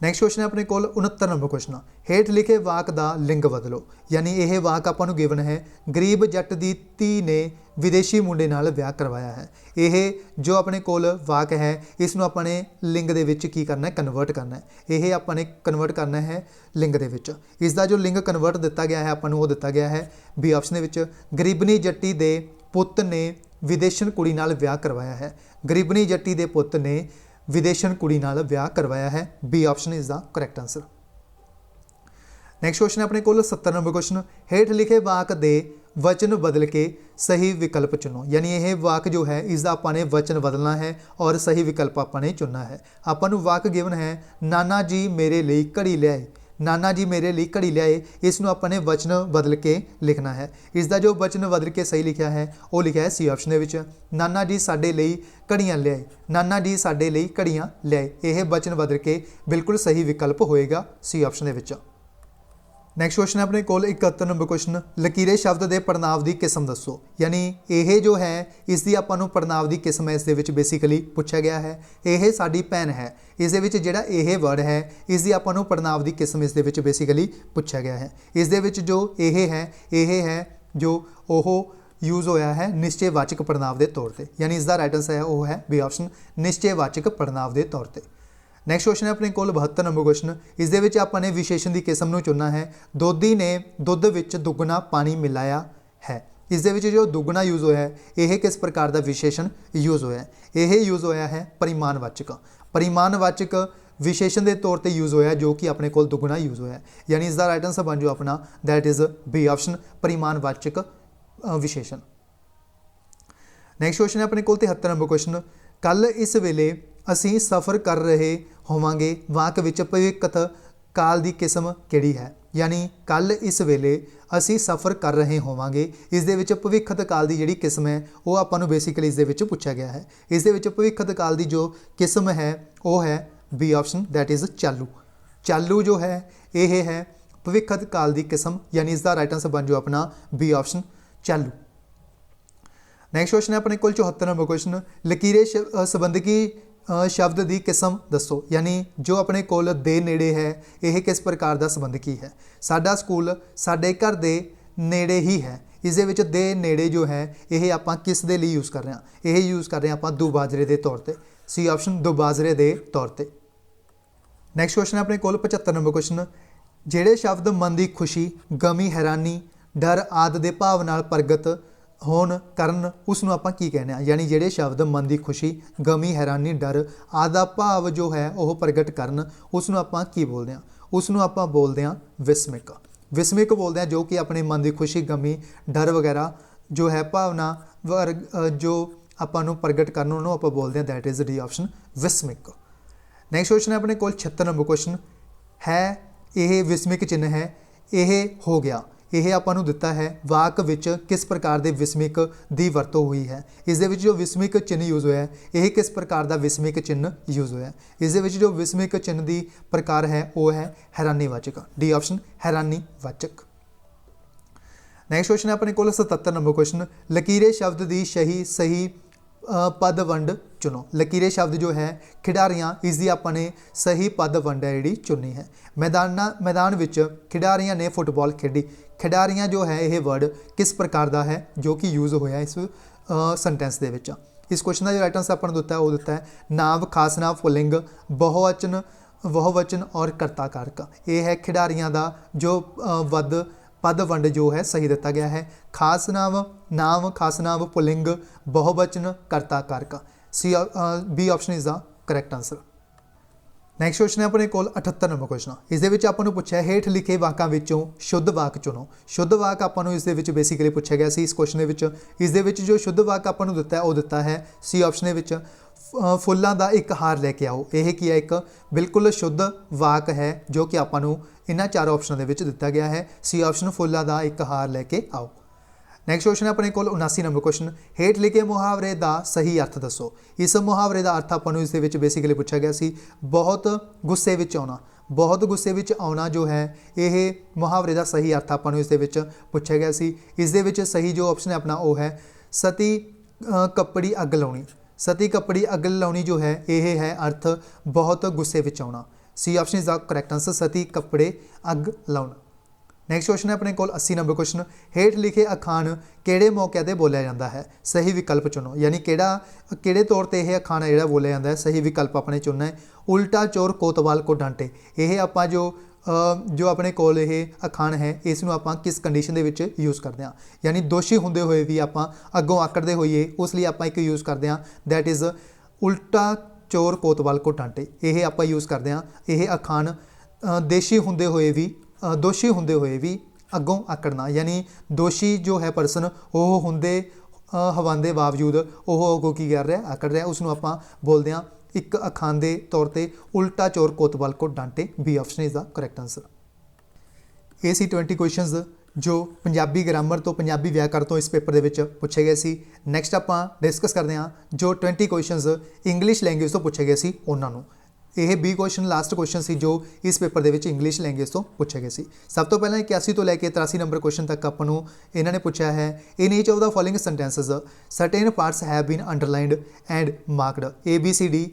नैक्सट क्वेश्चन है अपने को 69 नंबर क्वेश्चन हेठ लिखे वाक का लिंग बदलो। यानी यह वाक आपां नूं गिवन है गरीब जट की धी ने विदेशी मुंडे नाल विआह करवाया है। यह जो अपने कोल वाक है इसनूं अपने लिंग दे विच की करना है, कन्वर्ट करना है। यह अपने कन्वर्ट करना है लिंग दे विच। इसका जो लिंग कन्वर्ट दिता गया है आपां नूं वो दिता गया है बी ऑप्शन दे विच गरीबनी जट्टी दे पुੱਤ ने विदेशन कुड़ी नाल विआह करवाया है। गरीबनी जट्टी दे पुੱਤ ने विदेशन कुड़ी नाल विआह करवाया है, B option is the correct answer. Next question अपने को 70 नंबर क्वेश्चन हेठ लिखे वाक दे वचन बदल के सही विकल्प चुनो। यानी यह वाक जो है इसका आपां ने वचन बदलना है और सही विकल्प आपां ने चुनना है। आपां नूं वाक गिवन है नाना जी मेरे लिए घड़ी लियाए, नाना जी मेरे लिए घड़ी लियाए, इसनूं आपां ने वचन बदल के लिखना है। इसका जो वचन बदल के सही लिखा है वो लिखा है सी ऑप्शन दे विच नाना जी साडे लई घड़ियां लियाए, नाना जी साडे लई घड़ियां लियाए। यह वचन बदल के बिल्कुल सही विकल्प होएगा सी ऑप्शन दे विच। नैक्सट क्वेश्चन है अपने को 71 नंबर क्वेश्चन लकीरे शब्द के पड़नाव की किस्म दसो। यानी यह जो है इसकी आपां नूं पड़नाव की किस्म है इस दे विच बेसिकली पूछा गया है। यह साडी भैन है, इस दे विच जिहड़ा यह वर्ड है इसकी आपां नूं पड़नाव की किस्म इस दे विच बेसिकली पूछा गया है। इस दे विच जो यह है जो ओह यूज़ होया है निश्चयवाचक पड़नाव के तौर पर, यानी इसका राइट आंसर है वह है बी ऑप्शन निश्चयवाचक पड़नाव के तौर पर। नैक्सट क्वेश्चन है अपने को 72 नंबर क्वेश्चन इस दे विच आपां ने विशेषण की किस्म नूं चुनना है दोधी ने दुध विच दुगना पानी मिलाया है। इस दे विच जो दुगना यूज़ होया है यह किस प्रकार का विशेषण यूज़ होया है। यह यूज़ होया है परिमाणवाचक, परिमाणवाचक विशेषण के तौर पर यूज़ होया जो कि अपने को दुगना यूज़ होया, यानी इसका राइट आंसर बन जाओ अपना दैट इज़ बी ऑप्शन परिमाणवाचक विशेषण। नैक्सट क्वेश्चन है अपने को 73 नंबर क्वेश्चन कल इस वेले असी सफ़र कर रहे होवांगे वाक विच भविष्यत काल की किस्म किहड़ी है। यानी कल इस वेले असी सफ़र कर रहे होवांगे इस दे विच भविष्यत काल की जिहड़ी किस्म है वो आपां नूं बेसिकली इस दे विच पूछा गया है। इस दे विच भविष्यत काल की जो किस्म है वो है बी ऑप्शन दैट इज़ चालू। चालू जो है यह है भविष्यत काल की किस्म, यानी इसका राइट आंसर बन जाओ अपना बी ऑप्शन चालू। नैक्सट क्वेश्चन है अपने को 74 नंबर क्वेश्चन लकीरे संबंधकी शब्द की किस्म दसो। यानी जो अपने कोल दे नेड़े है यह किस प्रकार का संबंधकी है। साडा स्कूल साडे घर दे नेड़े ही है, इस दे विच दे नेड़े जो है यह आपां किस दे लिए यूज़ कर रहे हैं, यह यूज़ कर रहे हैं आपां दुबाजरे के तौर पर, सी ऑप्शन दुबाजरे के तौर पर। नैक्सट क्वेश्चन है अपने कोल 75 नंबर क्वेश्चन जिहड़े शब्द मन की खुशी गमी हैरानी डर आदि के भाव नाल प्रगट होण करन उसनूं आपां की कहने आ। यानी जिहड़े शब्द मन की खुशी गमी हैरानी डर आदा भाव जो है वह प्रगट करन उसनूं आपां की बोलदे आ, उसनूं आपां बोलदे आ विस्मिक। विस्मिक बोलते हैं जो कि अपने मन की खुशी गमी डर वगैरह जो है भावना जो आपां नूं प्रगट करन उहनूं आपां बोलते हैं दैट इज़ डी ऑप्शन विस्मिक। नैक्सट क्वेश्चन है अपने कोल 76 नंबर क्वेश्चन है यह विस्मिक चिन्ह है यह हो गया यह आपां नूं दिता है वाक विच किस प्रकार के विस्मिक की वरतों हुई है। इस दे विच जो विस्मिक चिन्ह यूज़ होया यह किस प्रकार का विस्मिक चिन्ह यूज़ होया। इस दे विच जो विस्मिक चिन्ह की प्रकार है वह है हैरानीवाचक डी ऑप्शन हैरानीवाचक। नैक्सट क्वेश्चन है अपने कोल 77 नंबर क्वेश्चन लकीरे शब्द की सही पद वंड चुनो। लकीरे शब्द जो है खिडारियां इसकी आपने सही पद वंड है जी चुनी है। मैदान विच खिडारियां ने फुटबॉल खेडी खिडारियां जो है यह वर्ड किस प्रकार का है जो कि यूज़ होया इस सेंटेंस दे विच। इस क्वेश्चन का जो राइट आंसर अपन दिता है वो दिता है नाम खास नाम पुलिंग बहुवचन और कर्ता कारक। ये है खिडारियां का जो पद वंड जो है सही दिता गया है खास नाम खास नाम पुलिंग बहुवचन कर्ता कारक सी B option is the correct answer. Next question है अपने कोल 78 नंबर क्वेश्चन इस दे विच आपां नूं पुछया हेठ लिखे वाकां विचों शुद्ध वाक चुनो। शुद्ध वाक आपां नूं इस दे विच बेसिकली पूछा गया सी इस क्वेश्चन दे विच। इस दे विच जो शुद्ध वाक आपां नूं दिता है वो दिता है सी ऑप्शन दे विच फुल्लां दा एक हार लैके आओ। यह की है एक बिल्कुल शुद्ध वाक है जो कि आपां नूं इन्हां चार ऑप्शन दे विच दिता गया है सी ऑप्शन फुल्लां दा एक हार लैके आओ। नैक्सट क्वेश्चन है अपने कोल 79 नंबर क्वेश्चन हेठ लिखे मुहावरे का सही अर्थ दसो। इस मुहावरे का अर्थ आपां नूं इस दे विच बेसिकली पूछा गया सी बहुत गुस्से विच आउणा। बहुत गुस्से विच आउणा जो है यह मुहावरे का सही अर्थ आपां नूं इस दे विच पूछा गया सी। इस दे विच सही जो ऑप्शन है अपना वो है सती कपड़ी अग लाउणी। सती कपड़ी अग लाउणी जो है यह है अर्थ बहुत गुस्से विच आउणा C option is the correct answer सती कपड़े अग लाउणा। नैक्सट क्वेश्चन है अपने कोल 80 नंबर क्वेश्चन हेठ लिखे अखान किहड़े मौके पर बोलिया जाता है सही विकल्प चुनो। यानी किहड़े तौर पर यह अखान है बोलिया जाता है सही विकल्प अपने चुनना है। उल्टा चोर कोतवाल को डांटे यह आपां जो अपने कोल ये अखान है इसनूं आपां किस कंडीशन दे विच यूज़ करते हैं। यानी दोषी होंदे हुए भी आपां अगों आकड़ते होइए उस लिए आपां एक यूज़ करते हैं दैट इज़ उल्टा चोर कोतवाल को डांटे। यह आपां यूज़ करते हैं यह अखान दोषी होंदे हुए भी अगों आकड़ना। यानी दोषी जो है परसन वो होंदे हवांदे बावजूद वो अगों की कर रहा आकड़ रहा उसनूं आपां बोलते हैं एक अखान के तौर पर उल्टा चोर कोतवाल को डांटे B option is the correct answer. ये सी 20 क्वेश्चंस जो पंजाबी ग्रामर तो पंजाबी व्याकरण तो इस पेपर के पूछे गए सी। नैक्सट आपां डिस्कस करते हैं जो 20 क्वेश्चंस इंग्लिश लैंग्वेज तो पूछे गए सी उन्होंने। यह 20 क्वेश्चन लास्ट क्वेश्चन सी जो इस पेपर के इंग्लिश लैंग्वेज तो पूछे गए सी। सब तो पहले 81 तो लैके 83 नंबर क्वेश्चन तक आपां नूं इन्होंने पूछा है in each of the following sentences certain parts have been underlined and marked ABCD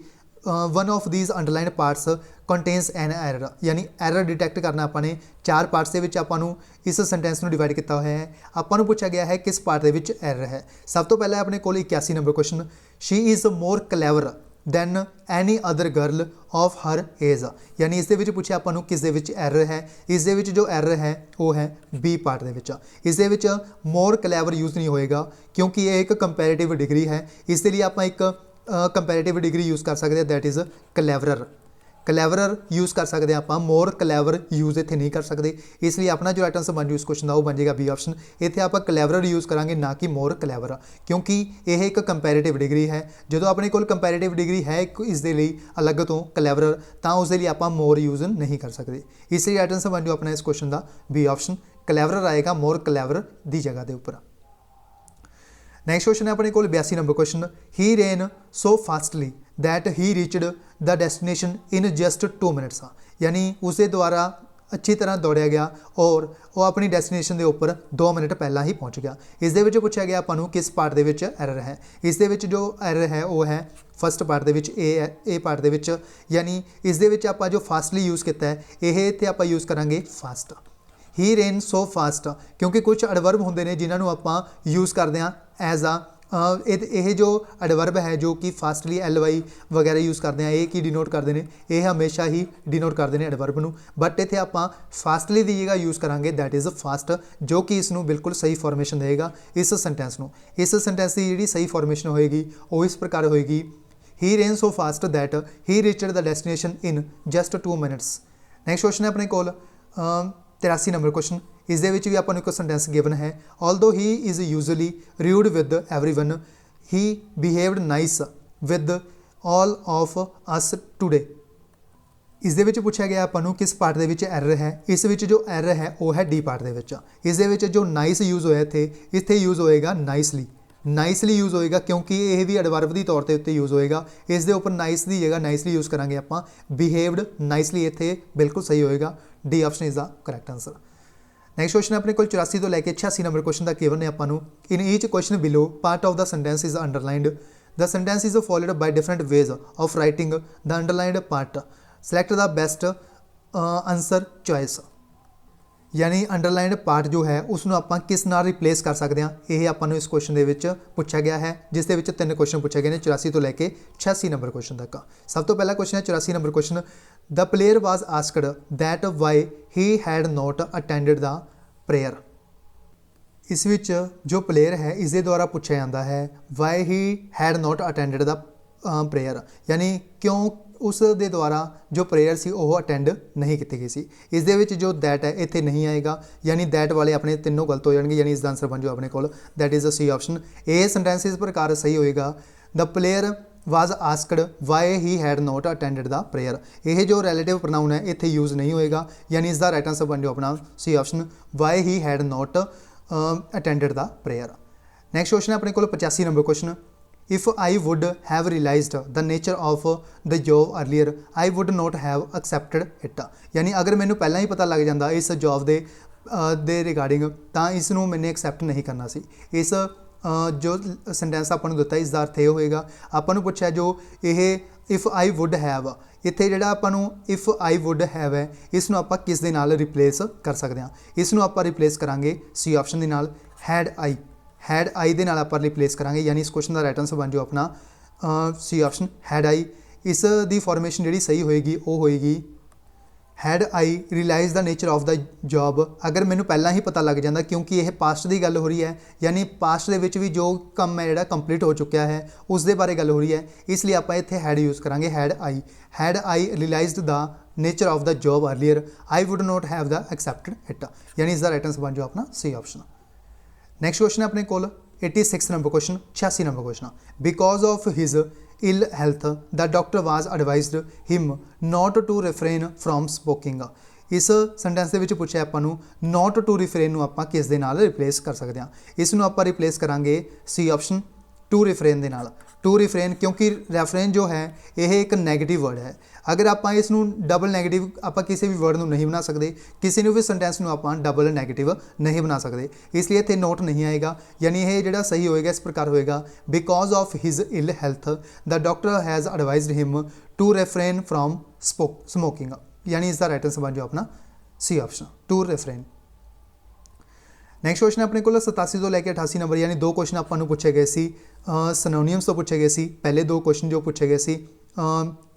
one of these underlined parts contains an error. यानी एरर डिटेक्ट करना अपने 4 पार्ट्स के आपां इस सेंटेंस में डिवाइड किया हुआ है। आपां पूछा गया है किस पार्ट के एरर है। सब तो पहले अपने को 81 number question she is more clever than any other girl of her age. यानी इस पूछा आपां किस दे विच एरर है। इस दे विच जो एरर है वो है बी पार्ट दे विच। इस दे विच मोर क्लैवर यूज़ नहीं होएगा क्योंकि ये एक कंपैरेटिव डिग्री है इसलिए आपां एक कंपैरेटिव डिग्री यूज़ कर सकते हैं दैट इज़ क्लैवरर यूज़ कर सकते हैं आप मोर क्लैवर यूज़ इतने नहीं कर सकते इसलिए अपना जो राइट आंसर बन जू इस क्वेश्चन का वो बन जाएगा बी ऑप्शन। इतने आप क्लैवरर यूज़ करांगे ना कि मोर क्लैवर क्योंकि यह एक कंपैरेटिव डिग्री है। जो अपने को कंपैरेटिव डिग्री है इस दे लई अलग तो क्लैवरर तो उस आप मोर यूज़ नहीं कर सकते इसलिए राइट आंसर बन जू अपना इस क्वेश्चन का बी ऑप्शन क्लैवरर आएगा मोर क्लैवरर की जगह के उपर। नैक्सट क्वेश्चन है अपने को 82 number question he ran so fastly that he reached the destination in just 2 minutes. यानी उसके द्वारा अच्छी तरह दौड़िया गया और वह अपनी डेस्टिनेशन के उपर 2 मिनट पहला ही पहुँच गया। इस दे विच पूछा गया आपां नूं किस पार्ट दे विच एरर है। इस दे विच जो एरर है वो है फस्ट पार्ट दे विच ए पार्ट दे विच। यानी इस दे विच आपां जो फास्टली यूज़ किया है यह इत्थे आपां यूज़ करांगे फास्ट। ही रेन सो फास्ट क्योंकि कुछ एडवर्ब होंदे ने जिन्होंने आपां यूज़ करते हैं एज यह जो एडवर्ब है जो कि फास्टली LY वगैरह यूज़ करते हैं ये की डिनोट करते हैं ये हमेशा ही डिनोट करते हैं एडवर्ब नूं। बट इत्थे आपां फास्टली की जगह यूज़ करांगे दैट इज़ फास्ट जो कि इसनूं बिल्कुल सही फॉर्मेशन देगा इस सेंटेंस नूं। इस सेंटेंस की जिहड़ी सही फॉर्मेशन होएगी वो इस प्रकार होएगी he ran so fast that he reached the destination in just 2 minutes. Next question है अपने कोल 83 नंबर क्वेश्चन इस दे विच भी आपां नूं एक सेंटेंस गिवन है although he is usually rude with everyone he behaved nice with all of us today. इस दे विच पूछा गया आपां नूं किस पार्ट दे विच एरर है। इस विच जो एरर है वो है डी पार्ट दे विच। इस दे विच जो नाइस यूज़ होया इत्थे यूज़ होएगा नाइसली। नाइसली यूज़ होएगा क्योंकि यह भी एडवर्ब की तौर पर उत्ते यूज़ होएगा। इस दे उपर नाइस की जगह नाइसली यूज़ करांगे आपां। बिहेव्ड नाइसली इत्थे बिल्कुल सही होएगा। D option is the correct answer. Next question अपने को 84 तो लैके 86 नंबर क्वेश्चन का गिवन है आपां नूं in each question below part of the sentence is underlined the sentence is followed by different ways of writing the underlined part select the best answer choice. यानी underlined part जो है उसनों आपां किस नाल रिप्लेस कर सकते हैं यह आपां नूं इस क्वेश्चन दे विच पूछा गया है जिस दे विच 3 क्वेश्चन पूछे गए हैं 84 तो लैके 86 नंबर क्वेश्चन तक। सब तो पहला क्वेश्चन है 84 number question the player was asked that why he had not attended the prayer. इस विच जो प्लेयर है इस दे द्वारा पूछा जाता है Y he had not attended the prayer यानी क्यों उस दे द्वारा जो प्रेयर सी वो अटेंड नहीं की गई सी। इस दे विच जो दैट है इत्थे नहीं आएगा यानी दैट वाले अपने तीनों गलत हो जाएंगे यानी इसका आंसर बन जाओ अपने को that is a C option. ये सेंटेंस इस प्रकार सही होएगा the player was asked why he had not attended the prayer. यह जो रिलेटिव प्रोनाउन है इत्थे यूज़ नहीं होएगा यानी इसका राइट आंसर बन जाओ अपना C option why he had not attended the prayer. Next question है अपने को 85 number question if I would have realised the nature of the job earlier I would not have accepted it. यानी अगर मैनू पहला ही पता लग जाता इस जॉब दे रिगार्डिंग तो इसनों मैंने एक्सैप्ट नहीं करना सी। इस जो सेंटेंस आपां नूं दिता इसका अर्थ यह होएगा आपां नूं पुछया जो यह इफ़ आई वुड हैव इत्थे जिहड़ा आपां नूं इफ़ आई वुड हैव है इसनों आपां किस दे नाल रिप्लेस कर सकते हैं। इसनों आपां रिप्लेस करांगे सी ऑप्शन दे नाल हैड आई दे नाल आपां रिप्लेस करांगे यानी इस क्वेश्चन का राइट आंसर बन जाओ अपना सी ऑप्शन हैड आई। इस दी फॉर्मेशन जी सही होएगी वो होएगी had I realise the nature of the job. अगर मैनू पहला ही पता लग जाता क्योंकि यह पास्ट की गल हो रही है यानी पास्ट दे विच भी जो काम है जिहड़ा कंप्लीट हो चुका है उस दे बारे गल हो रही है इसलिए आपां इत्थे हैड यूज़ करांगे had I realised the nature of the job earlier I would not have the accepted it यानी इसका राइट आंसर बन जाओ अपना सी ऑप्शन। नैक्सट क्वेश्चन है अपने को 86 number question 86 number question because of his ill health the doctor was advised him not to refrain from smoking. इस sentence के विच पूछा आपां नूं नॉट टू रिफ्रेन नूं आपां किस दे नाल रिप्लेस कर सकते हैं। इसनूं आपां रिप्लेस करांगे सी ऑप्शन टू रिफ्रेन दे नाल। टू रिफ्रेन क्योंकि रेफरेन जो है यह एक नैगेटिव वर्ड है। अगर आप इसनूं डबल नैगेटिव आप किसी भी वर्ड नूं नहीं बना सकते किसी भी सेंटेंस नूं आप डबल नैगेटिव नहीं बना सकते इसलिए इत्थे नोट नहीं आएगा यानी यह जिहड़ा सही होएगा इस प्रकार होएगा because of his ill health the doctor has advised him to refrain from smoking यानी इसका राइट आंसर बन जाओ अपना C option to refrain. Next question अपने को 87 तो लैके 88 नंबर यानी 2 क्वेश्चन आपां नूं पूछे गए सी सिनोनियम्स तो पूछे गए सी। पहले 2 क्वेश्चन जो पूछे गए सी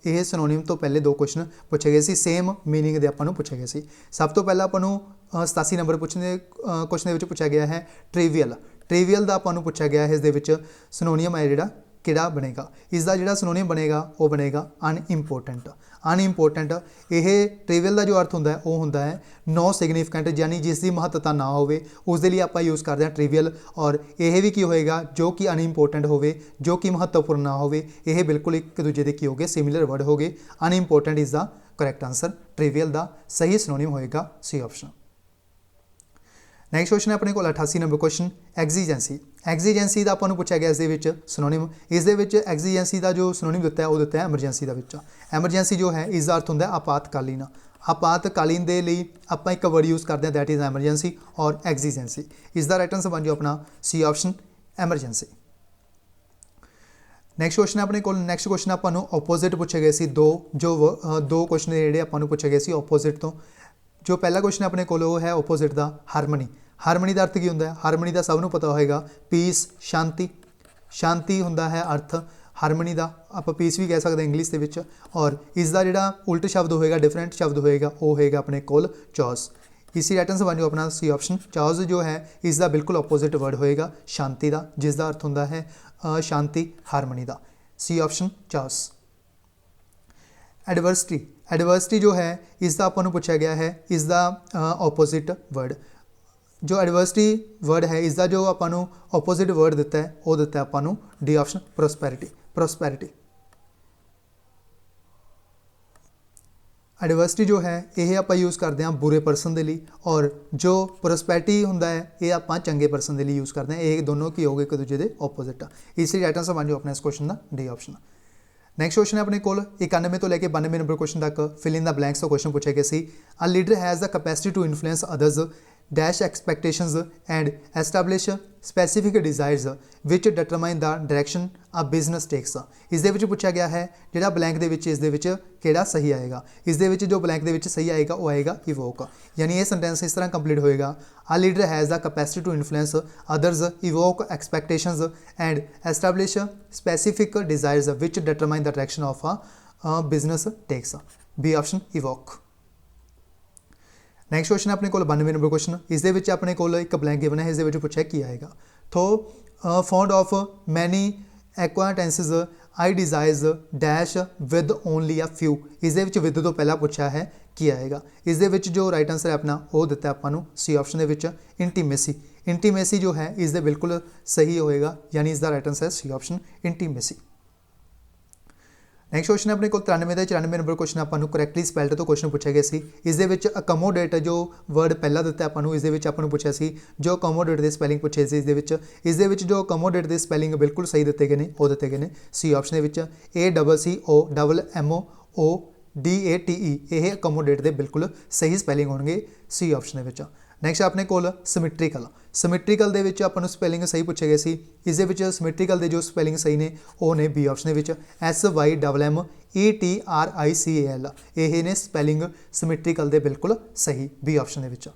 यह सिनोनियम तो पहले 2 क्वेश्चन पूछे गए सी सेम मीनिंग दे आपां नूं पूछे गए सी। सब तो पहला आपां नूं 87 नंबर क्वेश्चन दे विच पूछा गया है ट्रिवियल दा आपां नूं पूछा गया है। इस दे विच सिनोनियम है जिहड़ा किहड़ा बनेगा इसका जिहड़ा सिनोनियम बनेगा वो बनेगा अनइम्पोर्टेंट। यह ट्रिवियल का जो अर्थ होंदा है वो होंदा है नो सिग्निफिकेंट यानी जिसकी महत्ता ना होवे उसके लिए आप यूज़ करते हैं ट्रिवियल। और यह भी की होएगा जो कि अनइम्पोर्टेंट होवे जो कि महत्वपूर्ण ना होवे यह बिल्कुल एक दूजे के की हो गए सिमिलर वर्ड हो गए। Unimportant is the correct answer trivial का सही सिनोनियम होएगा सी ऑप्शन। नैक्सट क्वेश्चन है अपने को 88 नंबर क्वेश्चन एग्जीजेंसी का आपको पूछा गया इस सिनोनिम। इस एग्जीजेंसी का जो सिनोनिम दिता है वो दिता है एमरजेंसी का। एमरजेंसी जो है इसका अर्थ होंदा है आपातकालीन के लिए आप एक वर्ड यूज़ करते हैं दैट इज़ एमरजेंसी और एग्जीजेंसी। इसका राइट आंसर बन जाओ अपना C option emergency. Next question अपने को नैक्सट क्वेश्चन आपको ओपोजिट पूछे गए सी दो क्वेश्चन जिहड़े आपको पूछे गए सी ओपोजिट तो। जो पहला क्वेश्चन अपने को है ओपोजिट का हारमनी का अर्थ की होंदा है। हारमनी का सबनों पता होएगा पीस शांति होंदा है अर्थ हारमनी का। आप पीस भी कह सकते हैं इंग्लिश के। और इसका जिहड़ा उल्ट शब्द होएगा डिफरेंट शब्द होएगा वो होएगा अपने कोल चॉस। इसी राइट आंसर बन जाओ अपना सी ऑप्शन चॉस जो है इसका बिल्कुल ओपोजिट वर्ड होएगा शांति का जिसका अर्थ होंदा है शांति हारमनी का सी ऑप्शन चॉस। एडवर्सिटी जो है इसका आपां नूं पुछया गया है, इसका ओपोजिट वर्ड। जो एडवर्सिटी वर्ड है इसका जो आपां नूं ओपोजिट वर्ड दिता है वो दिता है आपां नूं D option prosperity. Prosperity adversity जो है ये आप यूज़ करते हैं बुरे परसन के लिए, और जो प्रोस्पैरिटी होंदा है ये आप चंगे परसन के लिए यूज़ करते हैं। ये दोनों की हो गए एक दूजे के ओपोजिट आ, इसलिए राइट आंसर बन जाओ अपने इस क्वेश्चन का डी ऑप्शन। नैक्सट क्वेश्चन है अपने को 91 तो लैके 92 नंबर क्वेश्चन तक फिल इन द ब्लैंक्स का क्वेश्चन पूछा गया सी। A leader has the capacity to influence others dash expectations and establish specific desires which determine the direction a business takes. इस दे विच पूछा गया है जिहड़ा ब्लैंक दे विच इस दे विच किहड़ा सही आएगा। इस दे विच जो ब्लैंक दे विच सही आएगा वो आएगा इवोक, यानी ये सेंटेंस इस तरह कंप्लीट होएगा। A leader has the capacity to influence others evoke expectations and establish specific desires which determine the direction of a business takes. B option evoke. Next question अपने को 92 नंबर क्वेश्चन। इस दे विच अपने को एक ब्लैंक गिवन है, इस दे विच पूछा की आएगा। Though fond of many acquaintances I desires dash with only a few. इस दे विच विद तो पहला पूछा है की आएगा। इस दे विच जो राइट आंसर है अपना वो दिता है आपां सी ऑप्शन दे विच इंटीमेसी। इंटीमेसी जो है इस दे बिल्कुल सही होएगा, यानी इसका राइट आंसर है C option intimacy. Next question अपने को 93 के 94 नंबर क्वेश्चन आपां करैक्टली स्पैल्ड तो क्वेश्चन पूछा गया सी। इस दे विच अकोमोडेट जो वर्ड पहला दिता आपां इस दे विच आपां पूछा सी जो अकोमोडेट के स्पैलिंग पूछे सी। इस दे विच जो अकोमोडेट के स्पैलिंग बिल्कुल सही दिते गए हैं वो दिते गए हैं सी ऑप्शन के ACCOMMODATE। ये अकोमोडेट के बिल्कुल सही स्पैलिंग होंगे सी ऑप्शन के। नैक्सट अपने को सिमिट्रिकल। सिमिट्रिकल दे विच आपां स्पैलिंग सही पूछे गए सी। इस दे विच सिमिट्रिकल के जो स्पैलिंग सही ने वो ने बी ऑप्शन के SYMMETRICAL। ये ने स्पैलिंग सिमिट्रिकल के बिल्कुल सही बी ऑप्शन के।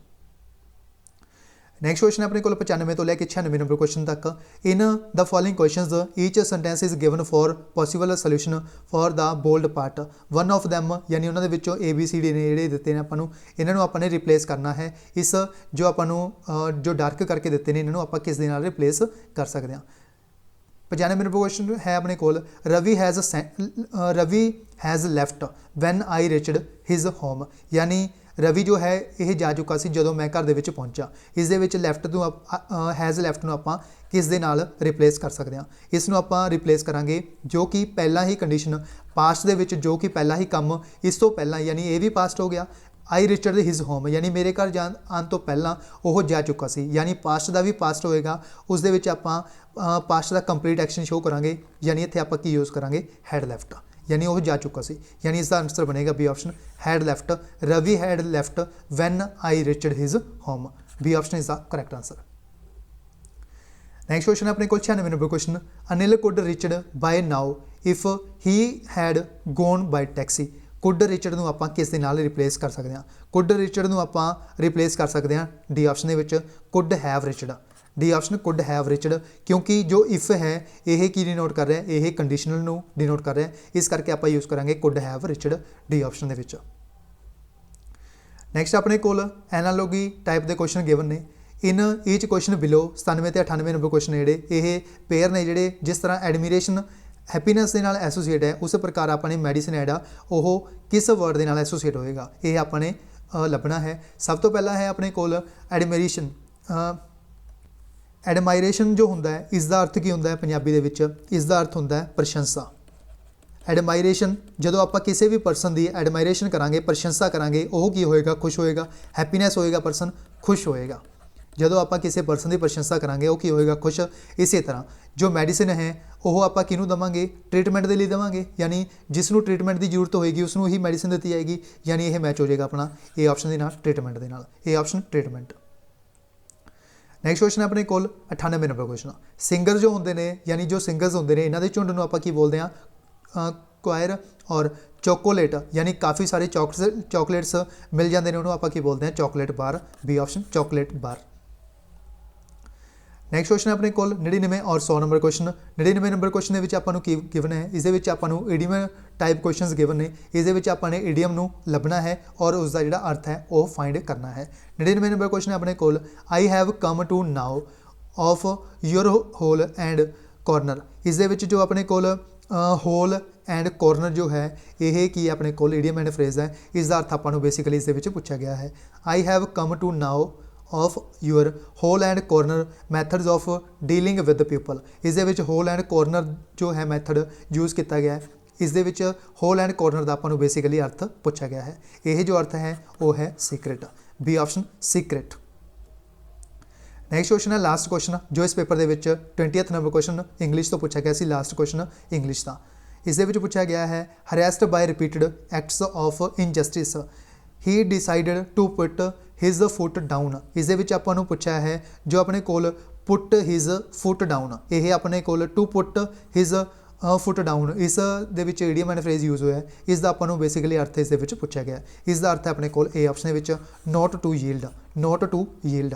नैक्सट क्वेश्चन अपने को 95 तो लैके 96 नंबर क्वेश्चन तक। In the following questions each sentence is given for possible solution for the bold part one of them, यानी उन्होंने विचों ABCD ने जिहड़े दिते हैं आपां इन्हों आपने रिप्लेस करना है। इस जो आपां जो डार्क करके दिते हैं इन्हों आप किस दे नाल रिप्लेस कर सकते हैं। 95 नंबर क्वेश्चन है अपने को Ravi has left when I reached his home, यानी रवि जो है यह जा चुका सी जदों मैं घर दे विच पहुंचा। इस दे विच लैफ्ट तो हैज़ लैफ्ट नूं आपां किस दे नाल रिप्लेस कर सकते हैं। इसनूं आपां रिप्लेस करांगे जो कि पहला ही कंडीशन पास्ट दे विच जो कि पहला ही काम इस तो पहला, यानी ये भी पास्ट हो गया। आई रिचर्ड हिज होम, यानी मेरे घर जान आने तो पहला वो जा चुका सी, यानी पास्ट का भी पास्ट होएगा। उस दे विच आपां पास्ट का कंप्लीट एक्शन शो करांगे, यानी इत्थे आपां की यूज़ करांगे हैड लैफ्ट, यानी वह जा चुका सी, यानी इसका आंसर बनेगा B option had left. Ravi had left when I reached his home. B option is the correct answer. Next question अपने को 96 number question. Anil could reached by now if he had gone by taxi. Could reached नूं आपां किस दे नाल replace कर सकते हैं। Could reached नूं आपां रिप्लेस कर सकते हैं D option they which could have reached. D option could have reached, क्योंकि जो इफ है यह की डिनोट कर रहा है, यह कंडीशनल नूं डिनोट कर रहा है, इस करके आप यूज़ करांगे could have reached D option they which. Next अपने कोल एनालॉगी टाइप के क्वेश्चन गिवन ने। इन ईच क्वेश्चन बिलो 97 ते 98 नंबर क्वेश्चन जिहड़े ये पेयर ने जिहड़े जिस तरह एडमिरेशन हैप्पीनैस के नाल एसोसीएट है उस प्रकार अपने मैडिसन ऐड आ वो किस वर्ड के नाल एसोसीएट होएगा, ये अपने लभना है। सब तो पहला है अपने कोल एडमिरेशन। एडमायरेशन जो होंदा है इसका अर्थ की होंदा है पंजाबी दे विच, इसका अर्थ होंदा है प्रशंसा। एडमायरेशन जदों आप किसी भी परसन की एडमायरेशन करांगे प्रशंसा करांगे वो की होएगा खुश होएगा, हैप्पीनैस होएगा परसन खुश होएगा। जदों आप किसी परसन की प्रशंसा करांगे वो की होएगा खुश। इसी तरह जो मैडिसिन है वो आप किनू देवांगे ट्रीटमेंट के लिए देवांगे, यानी जिसनों ट्रीटमेंट की जरूरत होएगी उसनों ही मैडिसिन दी जाएगी, यानी यह मैच हो जाएगा अपना ए ऑप्शन के नाल ट्रीटमेंट के नाल, A option treatment. Next question अपने को 98 नंबर क्वेश्चन। सिंगर जो होंगे ने यानी जो सिंगर्स होंगे ने इन्हों के झुंड को आप की बोलते हैं क्वायर और चॉकोलेट, यानी काफ़ी सारे चॉकलेट्स मिल जाते हैं उन्होंने आप की बोलते हैं chocolate bar. B option chocolate bar. Next question अपने को 99 और 100 नंबर क्वेश्चन। 99 नंबर क्वेश्चन के आपको की गिवन है, इस आपको इडियम टाइप क्वेश्चन गिवन ने, इस आपने इडियम नूं लभना है और उसका जो अर्थ है वो फाइंड करना है। 99 नंबर क्वेश्चन अपने को I have come to know of your hole and corner. इस जो अपने को होल एंड कॉर्नर जो है ये की अपने कोल इडियम एंड फ्रेज है। इसका अर्थ आपां नूं बेसिकली इस दे विच पूछा गया है। I have come to know of your hole and corner methods of dealing with people. इस दे विच होल एंड कॉर्नर जो है मैथड यूज़ किया गया है। इस दे विच होल एंड कॉर्नर का आपां नूं बेसिकली अर्थ पूछा गया है। यह जो अर्थ है वो है secret, B option secret. Next question है लास्ट क्वेश्चन जो इस पेपर के 20th नंबर क्वेश्चन इंग्लिश तो पूछा गया सी। लास्ट क्वेश्चन इंग्लिश का इस दे विच पूछा गया है harassed by repeated acts of injustice he decided to put his foot down. इस दे विच आपां नूं पूछा है जो अपने कोल पुट हिज फुट डाउन, यह अपने कोल to put his foot down इस दे विच इडियम एंड फ्रेज यूज़ होया है। इसका आपां नूं बेसिकली अर्थ इस दे विच पूछा गया। इसका अर्थ है अपने कोल ए ऑप्शन विच not to yield, not to yield.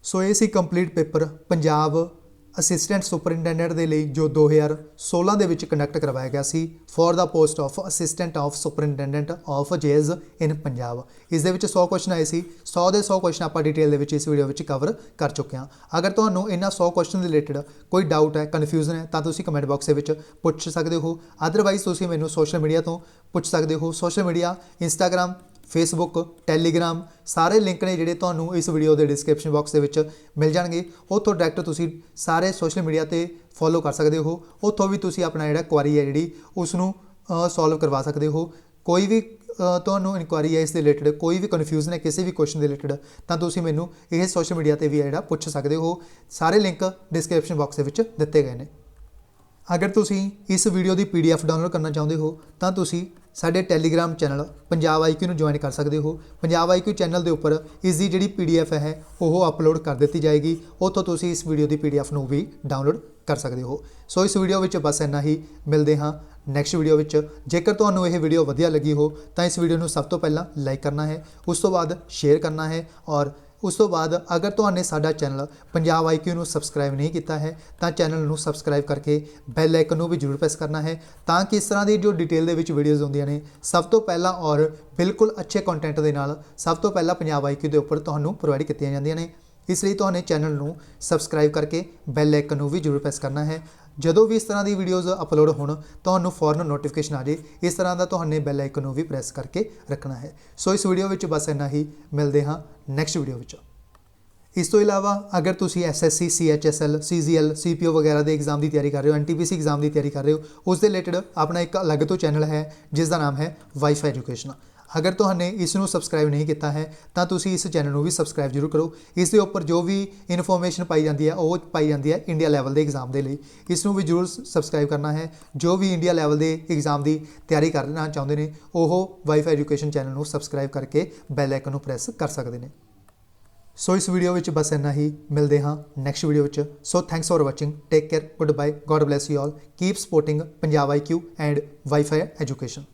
So ये सी complete paper Punjab assistant superintendent के लिए जो 2016 के विच कंडक्ट करवाया गया सी for the post of assistant of superintendent of jails in Punjab. इस दे विच 100 क्वेश्चन आए सी। 100 के 100 क्वेश्चन आप डिटेल दे विच इस वीडियो में कवर कर चुके हैं। अगर तुहानूं इन्हां 100 क्वेश्चन रिलेटेड कोई डाउट है, कन्फ्यूजन है, तो तुसीं कमेंट बॉक्स के विच पूछ सकते हो। अदरवाइज तुसीं मैनूं सोशल मीडिया तो पूछ सकते हो। Social media Instagram, Facebook, Telegram सारे लिंक ने जिहड़े तुहानूं इस वीडियो के डिस्क्रिप्शन बॉक्स के विच मिल जाएंगे। उत्थों डायरैक्ट तुसीं सारे सोशल मीडिया ते फॉलो कर सकते हो। उत्थों भी तुसीं अपना जिहड़ा क्वारी है जिहड़ी उसनूं सॉल्व करवा सकते हो। कोई भी तुहानूं इनक्वायरी है इस रिलेटेड, कोई भी कन्फ्यूजन है किसी भी क्वेश्चन के रिलेटेड, तो तुसीं मैनूं इह सोशल मीडिया ते भी जिहड़ा पुछ सकते हो। सारे लिंक डिस्क्रिप्शन बॉक्स के विच दिते गए हैं। अगर तुसीं इस वीडियो की PDF डाउनलोड करना चाहते हो तो तुसीं साडे टैलीग्राम चैनल पंजाब IQ नूं ज्वाइन कर सकते हो। पंजाब IQ चैनल के उपर इसकी जिहड़ी PDF है वो अपलोड कर दी जाएगी। उत्थों तुसीं इस वीडियो की PDF नूं भी डाउनलोड कर सकते हो। सो इस वीडियो में बस इन्ना ही, मिलते हाँ नैक्सट वीडियो में। जेकर तुहानूं यह वीडियो वधिया लगी हो तो इस वीडियो को सब तो पहला लाइक करना है, उस तो बाद शेयर करना है, और उस तो बाद अगर तुहाने साडा चैनल पंजाब IQ नूं सबसक्राइब नहीं किया है तो चैनल नूं सबसक्राइब करके बैल आइकन नूं भी जरूर प्रेस करना है, ताकि इस तरह की जो डिटेल दे विच वीडियोज़ होंदियां ने सब तो पहला और बिल्कुल अच्छे कंटेंट के नाल सब तो पहला पंजाब IQ के उपर तुहानूं प्रोवाइड कीतियां जांदियां ने। इसलिए तुहाने चैनल नूं सबसक्राइब करके बैल आइकन नूं भी जरूर प्रेस करना है। जदों भी इस तरह की वीडियोज़ अपलोड होण तुहानूं फौरन नोटिफिकेशन आ जाए, इस तरह का तुहाने बैल आइकन नूं भी प्रेस करके रखना है। सो इस वीडियो में बस इन्ना ही, मिलते हाँ नैक्सट वीडियो में। इस तो इलावा अगर तुसी SSC CHSL CGL CPO वगैरह के एग्जाम की तैयारी कर रहे हो, NTPC एग्जाम की तैयारी कर रहे हो, उसके रिलेटेड अपना एक अलग तो चैनल है जिसका नाम है वाईफाई एजुकेशन। अगर तुमने इसनूं सबसक्राइब नहीं किया है तो तुसी इस चैनल को भी सबसक्राइब जरूर करो। इसके उपर जो भी इन्फॉर्मेशन पाई जाती है वो पाई जाती है इंडिया लैवल के एग्जाम के लिए, इसनूं भी जरूर सबसक्राइब करना है। जो भी इंडिया लैवल के एग्जाम की तैयारी करना चाहते हैं वो वाईफाई एजुकेशन चैनल को सबसक्राइब करके बैल आइकन प्रेस कर सकते हैं। सो इस वीडियो में बस इन्ना ही, मिलते हाँ नैक्सट वीडियो में। So thanks for watching, take care, good bye, God bless you all, keep supporting Punjab IQ and WiFi education.